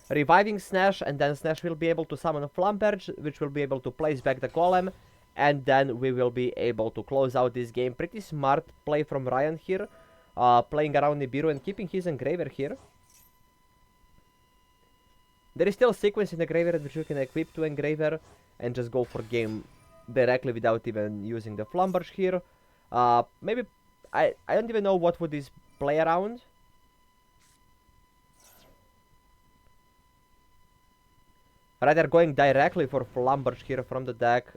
Reviving Snash, and then Snash will be able to summon a Flamberge, which will be able to place back the Golem. And then we will be able to close out this game. Pretty smart play from Ryan here. Playing around Nibiru and keeping his Engraver here. There is still a sequence in the graveyard which you can equip to Engraver and just go for game directly without even using the Flamberge here. Maybe, I don't even know what would this play around. Rather going directly for Flamberge here from the deck,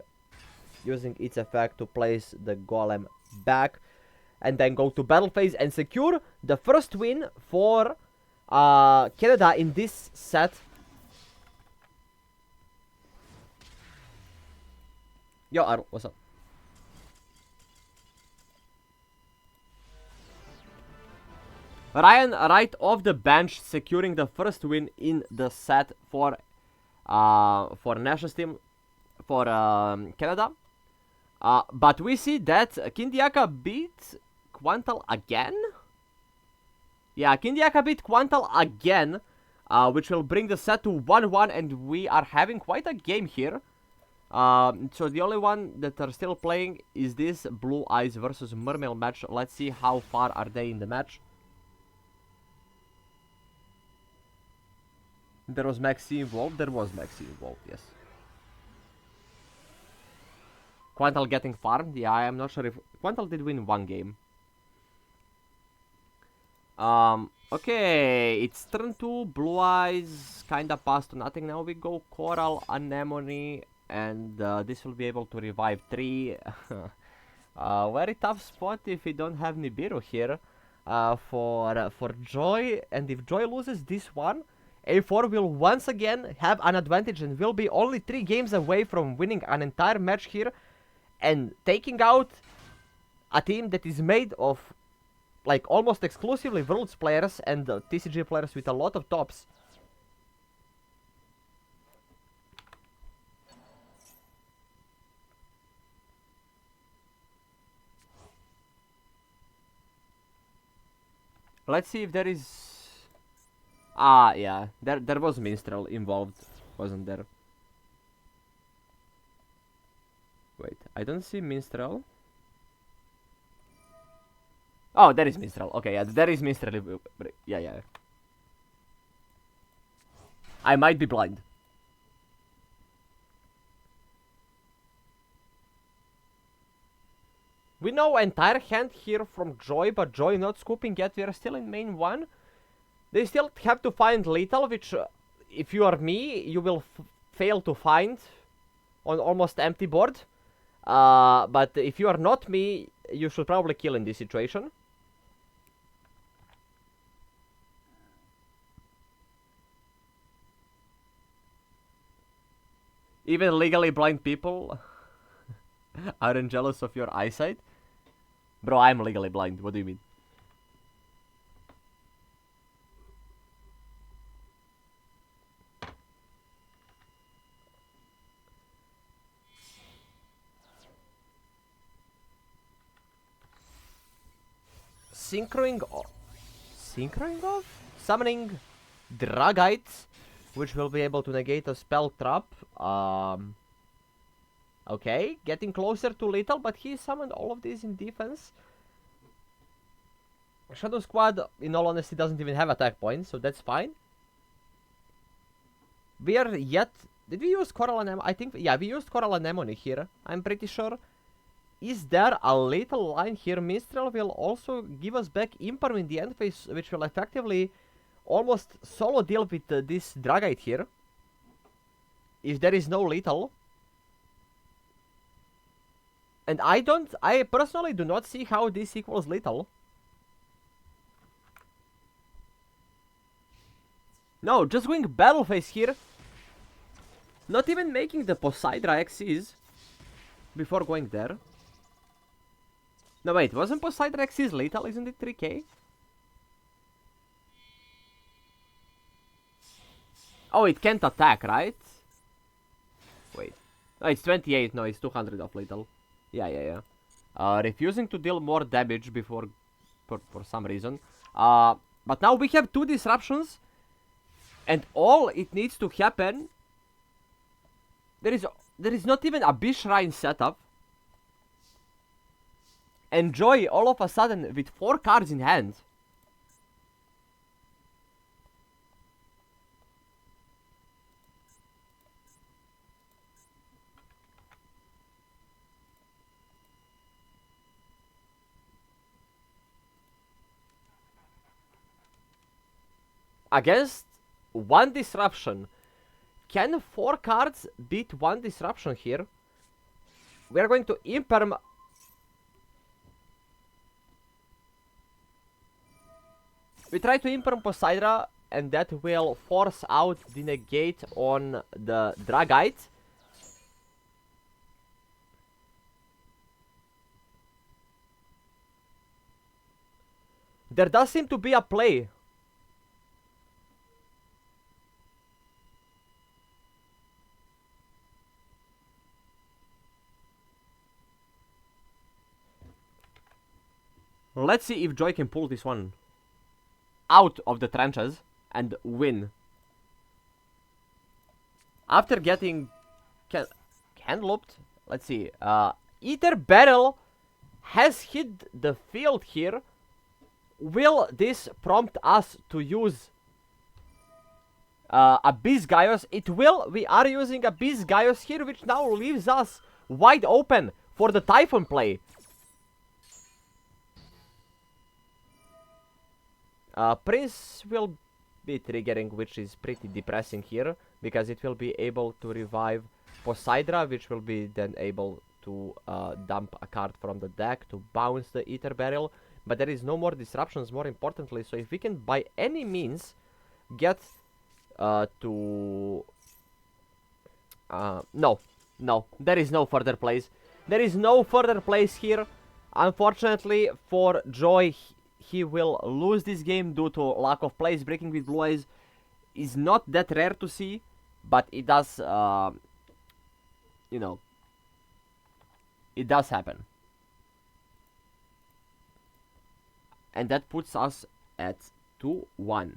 using its effect to place the Golem back, and then go to battle phase and secure the first win for Canada in this set. Yo, Arl, what's up? Ryan right off the bench, securing the first win in the set for national team for Canada. But we see that Kindiaka beat Quantal again. Yeah, Kindiaka beat Quantal again, which will bring the set to 1-1, and we are having quite a game here. So the only one that are still playing is this Blue Eyes versus Mermail match. Let's see how far are they in the match. There was Maxi involved. There was Maxi involved, yes. Quantal getting farmed. Yeah, I am not sure if Quantal did win one game. Okay, it's turn 2. Blue Eyes kinda passed to nothing. Now we go Coral, Anemone, and this will be able to revive 3. Very tough spot if we don't have Nibiru here for Joy. And if Joy loses this one, A4 will once again have an advantage and will be only 3 games away from winning an entire match here and taking out a team that is made of like almost exclusively Worlds players and TCG players with a lot of tops. Let's see if there is... Ah, yeah. There was Minstrel involved, wasn't there? Wait, I don't see Minstrel. Oh, there is Minstrel. Okay, yeah, there is Minstrel. Yeah, yeah. I might be blind. We know entire hand here from Joy, but Joy not scooping yet. We are still in main 1. They still have to find lethal, which, if you are me, you will fail to find on almost empty board. But if you are not me, you should probably kill in this situation. Even legally blind people aren't jealous of your eyesight. Bro, I'm legally blind. What do you mean? Synchroing off? Summoning Dragites, which will be able to negate a spell trap. Okay, getting closer to lethal, but he summoned all of these in defense. Shadow Squad, in all honesty, doesn't even have attack points, so that's fine. We are yet... Did we use Coral Anemone? I think... Yeah, we used Coral Anemone here, I'm pretty sure. Is there a little line here? Minstrel will also give us back Imperm in the end phase, which will effectively almost solo deal with this Dragite here. If there is no lethal. And I personally do not see how this equals lethal. No, just going battle phase here. Not even making the Poseidra Xyz before going there. No, wait, wasn't Poseidra Xyz lethal? Isn't it 3k? Oh, it can't attack, right? Wait. Oh, it's 28. No, it's 200 of lethal. Yeah. Refusing to deal more damage before... For some reason. But now we have 2 disruptions. And all it needs to happen... There is not even a Abyss Shrine setup. And Joy all of a sudden with 4 cards in hand. Against 1 disruption. Can 4 cards beat 1 disruption here? We are going to Imperm. We try to Imperm Poseidra, and that will force out the negate on the Dragite. There does seem to be a play. Let's see if Joy can pull this one out of the trenches and win. After getting hand-looped, let's see. Ether Barrel has hit the field here. Will this prompt us to use Abyss Gaius? It will. We are using Abyss Gaius here, which now leaves us wide open for the Typhon play. Prince will be triggering, which is pretty depressing here, because it will be able to revive Poseidra, which will be then able to dump a card from the deck to bounce the Ether Barrel. But there is no more disruptions, more importantly, so if we can by any means get to... No, there is no further plays. There is no further plays here. Unfortunately for Joy, he will lose this game due to lack of place breaking with Blue Eyes is not that rare to see, but it does, you know, it does happen. And that puts us at 2-1.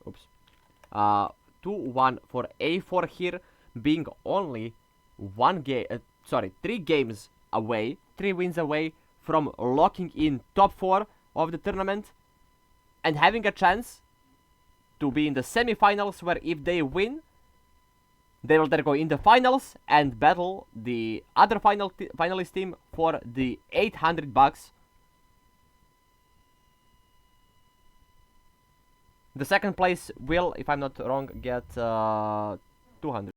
Oops. 2-1 for A4 here, being only 3 games away, 3 wins away from locking in top 4 of the tournament and having a chance to be in the semi-finals, where if they win, they will then go in the finals and battle the other finalist team for the $800. The second place will, if I'm not wrong, get 200.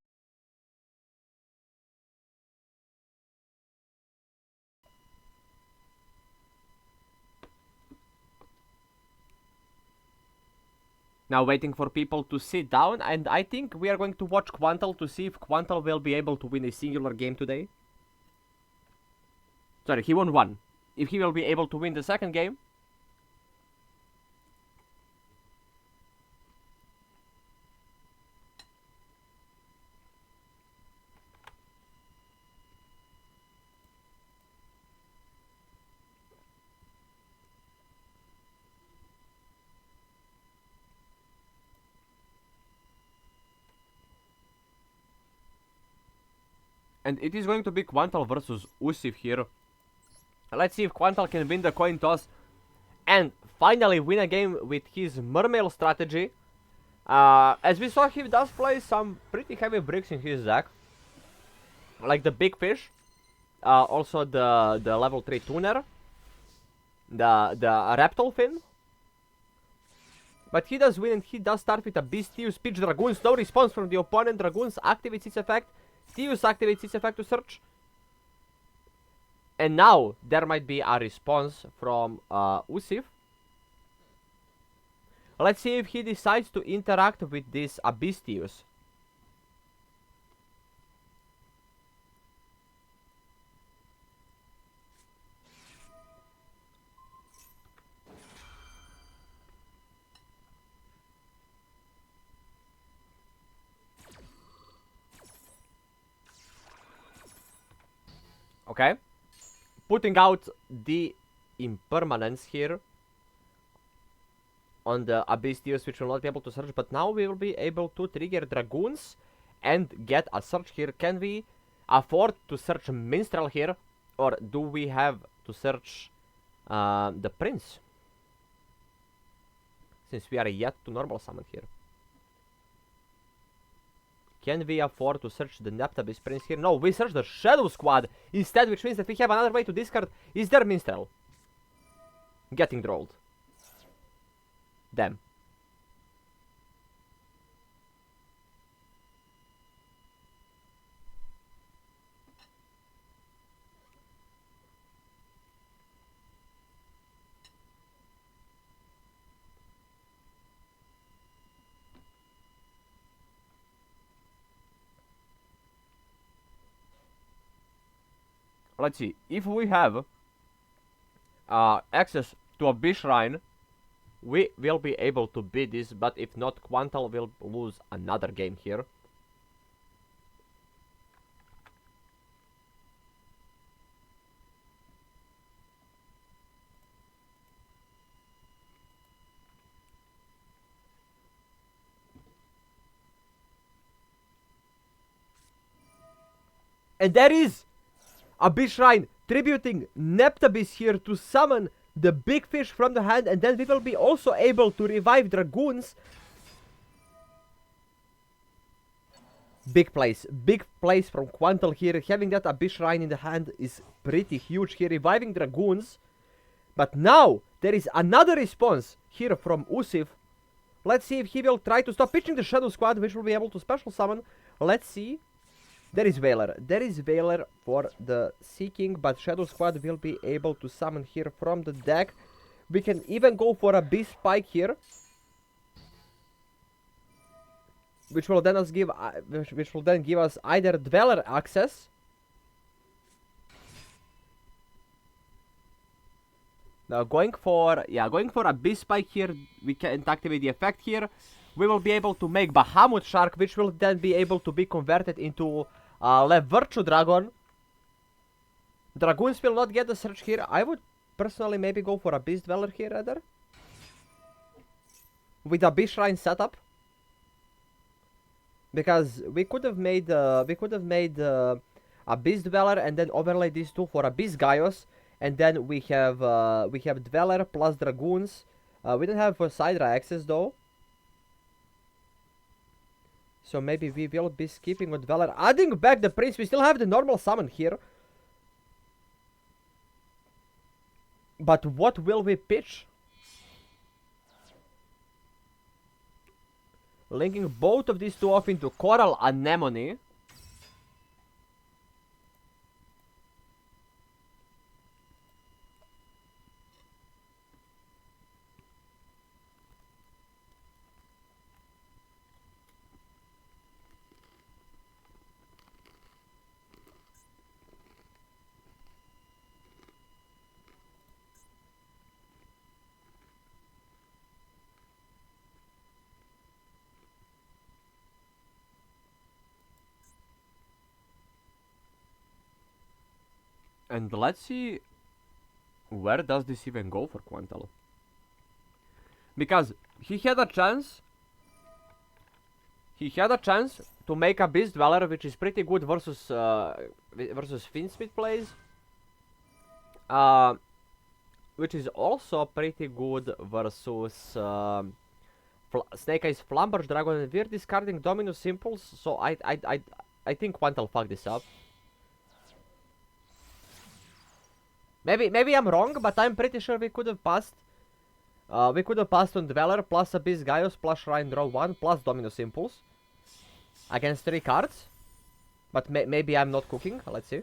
Now waiting for people to sit down, and I think we are going to watch Quantal to see if Quantal will be able to win a singular game today. Sorry, he won 1. If he will be able to win the second game. And it is going to be Quantal versus Usif here. Let's see if Quantal can win the coin toss and finally win a game with his Mermail strategy. As we saw, he does play some pretty heavy bricks in his deck, like the Big Fish, also the level 3 Tuner, the Reptile Fin. But he does win, and he does start with a Beastius, Pitch Dragoons, no response from the opponent. Dragoons activates its effect, Steus activates its effect to search. And now there might be a response from Usif. Let's see if he decides to interact with this Abystius. Okay. Putting out the Impermanence here on the Abystius, which will not be able to search, but now we will be able to trigger Dragoons and get a search here. Can we afford to search Minstrel here, or do we have to search the Prince, since we are yet to normal summon here? Can we afford to search the Neptabis Prince here? No, we search the Shadow Squad instead, which means that we have another way to discard. Is there Minstrel? Getting drolled. Damn. Let's see. If we have access to a Bishrine, we will be able to beat this, but if not, Quantal will lose another game here. And there is a Bishrine tributing Neptabis here to summon the Big Fish from the hand, and then we will be also able to revive Dragoons. Big place from Quantal here. Having that Bishrine in the hand is pretty huge here, reviving Dragoons. But now there is another response here from Usif. Let's see if he will try to stop pitching the Shadow Squad, which will be able to special summon. Let's see. There is Veiler. There is Veiler for the Seeking, but Shadow Squad will be able to summon here from the deck. We can even go for a Beast Spike here, which will then give us either Dweller access Going for a Beast Spike here. We can't activate the effect here. We will be able to make Bahamut Shark, which will then be able to be converted into Le Virtue Dragon. Dragoons will not get the search here. I would personally maybe go for a Beast Dweller here rather. With a Beast Shrine setup. Because we could have made a Beast Dweller and then overlay these two for a Beast Gaios. And then we have Dweller plus Dragoons. We don't have Poseidra access though. So maybe we will be skipping on Dweller. Adding back the Prince. We still have the normal summon here. But what will we pitch? Linking both of these two off into Coral Anemone. And let's see, where does this even go for Quantal? Because he had a chance to make a Beast Dweller, which is pretty good versus Fiendsmith plays. Which is also pretty good versus Snake Eyes Flamberge Dragon, and we're discarding Dominus Impulse, so I think Quantal fucked this up. Maybe I'm wrong, but I'm pretty sure we could have passed. We could have passed on Dweller plus a Beast Gaios plus Shrine Draw 1 plus Dominus Impulse against 3 cards. But maybe I'm not cooking. Let's see.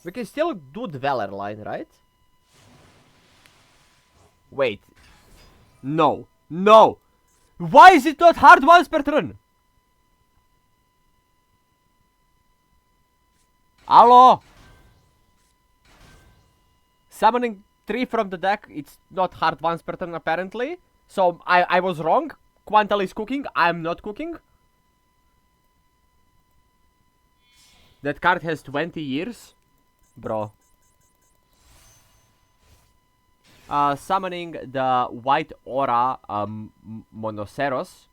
We can still do Dweller line, right? Wait. No. No! Why is it not hard once per turn? Hello? Summoning 3 from the deck, it's not hard once per turn apparently. So I was wrong. Quantal is cooking, I'm not cooking. That card has 20 years. Bro. Summoning the White Aura Monoceros.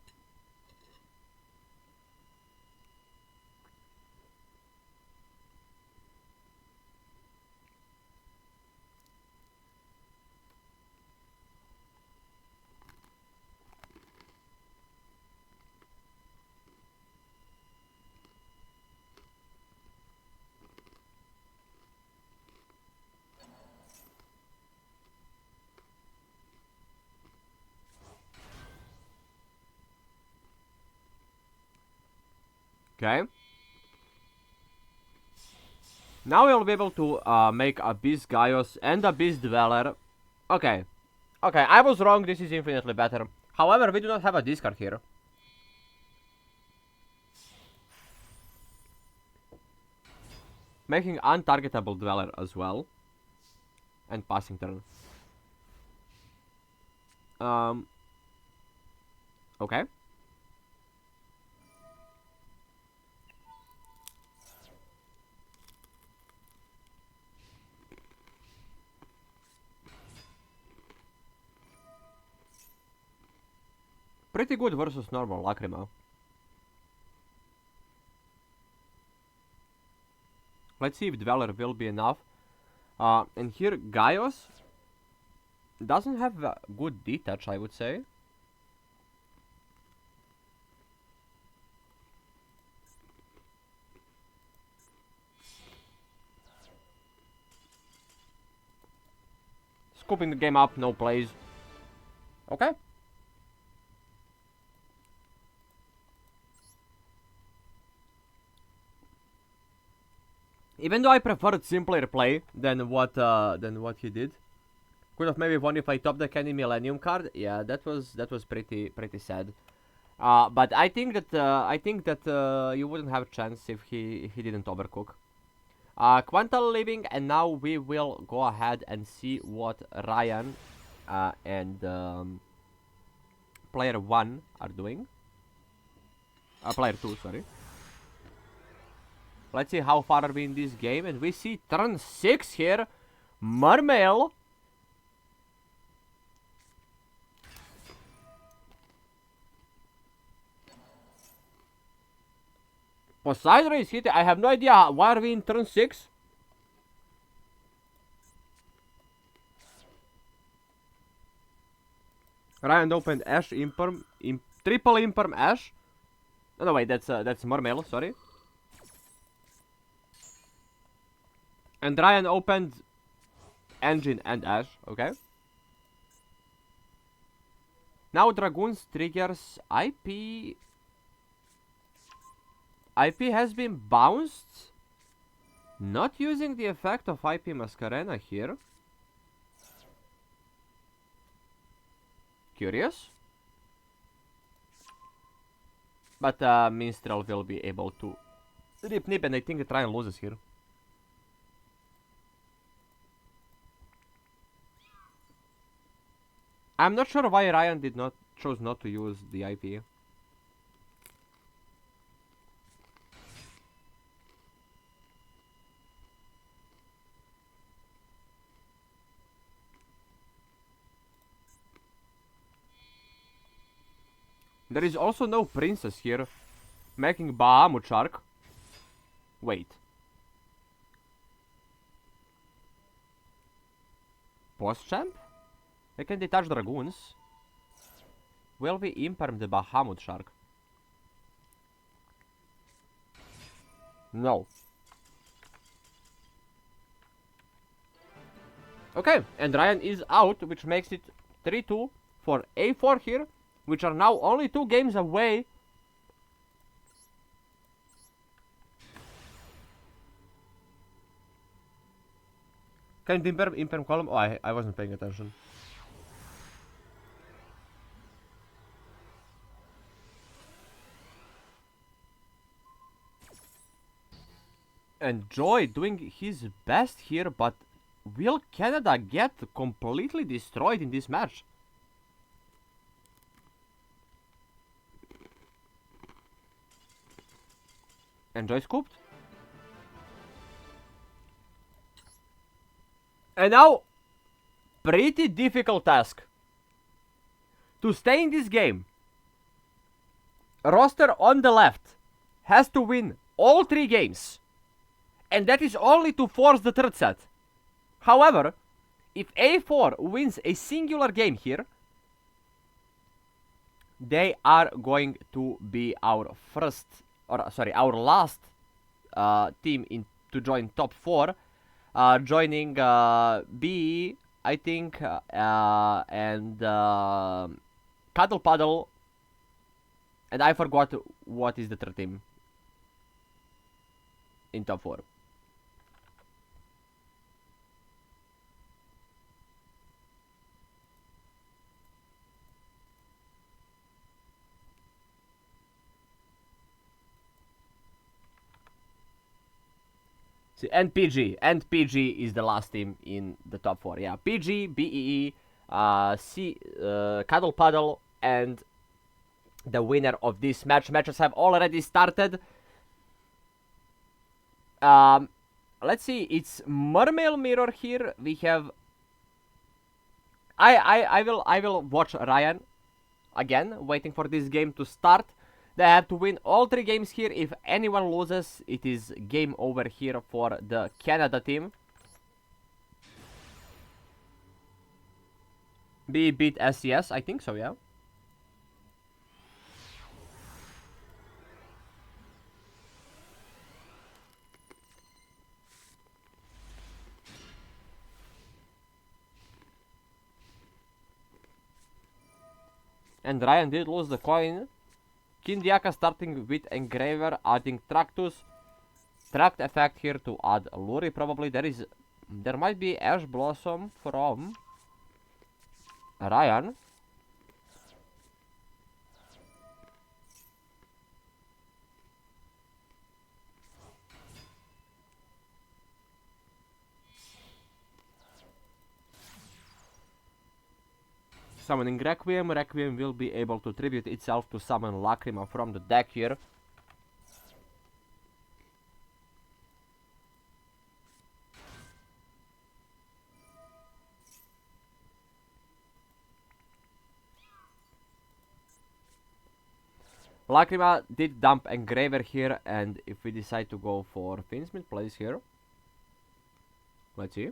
Okay. Now we'll be able to make a Beast Gaios and a Beast Dweller. Okay. Okay, I was wrong, this is infinitely better. However, we do not have a discard here. Making untargetable Dweller as well. And passing turn. Okay. Pretty good versus normal Lacrima. Let's see if Dweller will be enough. And here Gaios doesn't have a good detach, I would say. Scooping the game up, no plays. Okay. Even though I preferred simpler play than what he did. Could have maybe won if I top deck any Millennium card. Yeah, that was pretty sad. But I think that you wouldn't have a chance if he didn't overcook. Quantal living, and now we will go ahead and see what Ryan and player 1 are doing. Player 2, sorry. Let's see how far are we in this game, and we see turn 6 here. Mermail. Poseidon is hitting. I have no idea why are we in turn 6. Ryan opened Ash, Imperm, triple Imperm Ash. No, wait, that's Mermail, sorry. And Ryan opened Engine and Ash, okay. Now Dragoons triggers IP. IP has been bounced. Not using the effect of IP Mascarena here. Curious. But Minstrel will be able to rip nip, and I think Ryan loses here. I'm not sure why Ryan chose not to use the IP. There is also no princess here, making Bahamut Shark. Wait. Boss champ? They can detach dragoons. Will we imperm the Bahamut Shark? No. Okay, and Ryan is out, which makes it 3-2 for A4 here, which are now only 2 games away. Can it imperm column? Oh, I wasn't paying attention. And Joy doing his best here, but will Canada get completely destroyed in this match? And Joy scooped. And now, pretty difficult task. To stay in this game, roster on the left has to win all 3 games. And that is only to force the third set. However, if A4 wins a singular game here, they are going to be our our last team to join top 4, joining BE, I think, and Cuddle Puddle, and I forgot what is the third team in top 4. And PG is the last team in the top 4. Yeah, PG, BEE, Cuddle Puddle, and the winner of this match. Matches have already started. Let's see. It's Mermail Mirror here. We have. I will watch Ryan again, waiting for this game to start. They have to win all 3 games here. If anyone loses, it is game over here for the Canada team. B beat SCS, I think so, yeah. And Ryan did lose the coin. Kindiaka starting with Engraver, adding Tractus. Tract effect here to add Luri, probably. There might be Ash Blossom from Ryan. Summoning Requiem. Requiem will be able to tribute itself to summon Lacrima from the deck here. Lacrima did dump Engraver here, and if we decide to go for Fiendsmith plays here, let's see.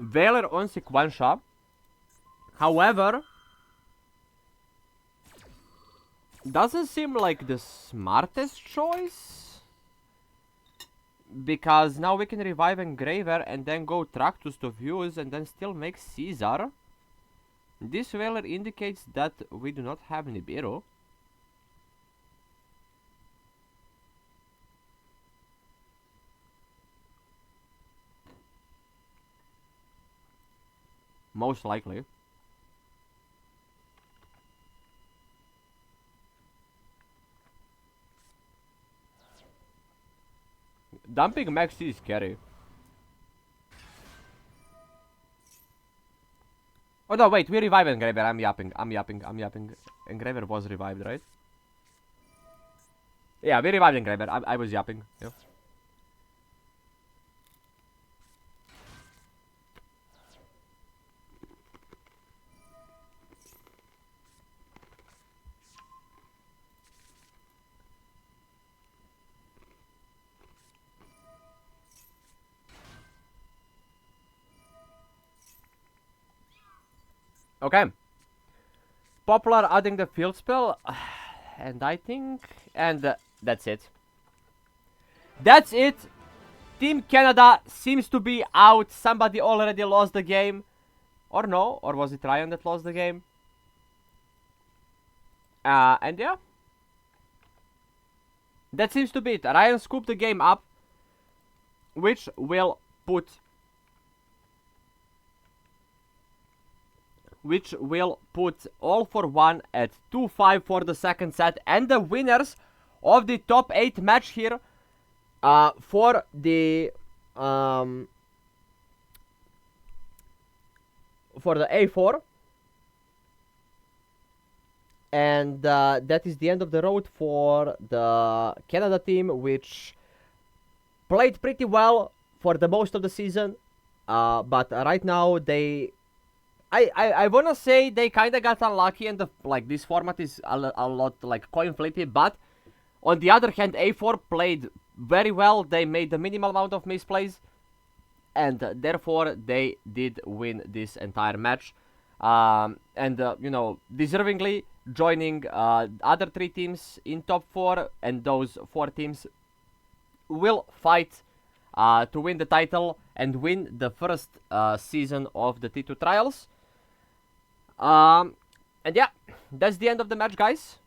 Veiler on Sequentia. However, doesn't seem like the smartest choice. Because now we can revive Engraver and then go Tractus to Fuse and then still make Caesar. This Veiler indicates that we do not have Nibiru. Most likely. Dumping Maxi is scary. Oh no, wait, we revived Engraver. I'm yapping. Engraver was revived, right? Yeah, we revived Engraver. I was yapping. Yeah. Okay. Popular adding the field spell. And I think... And that's it. That's it. Team Canada seems to be out. Somebody already lost the game. Or no. Or was it Ryan that lost the game? And yeah. That seems to be it. Ryan scooped the game up. Which will put... All for One at 2-5 for the second set. And the winners of the top 8 match here for the A4. And that is the end of the road for the Canada team, which played pretty well for the most of the season. But right now they... I wanna say they kinda got unlucky, and this format is a lot like coin flippy, but on the other hand, A4 played very well. They made the minimal amount of misplays, and therefore they did win this entire match. And you know, deservingly joining other 3 teams in top 4, and those 4 teams will fight to win the title and win the first season of the T2 Trials. And yeah, that's the end of the match, guys.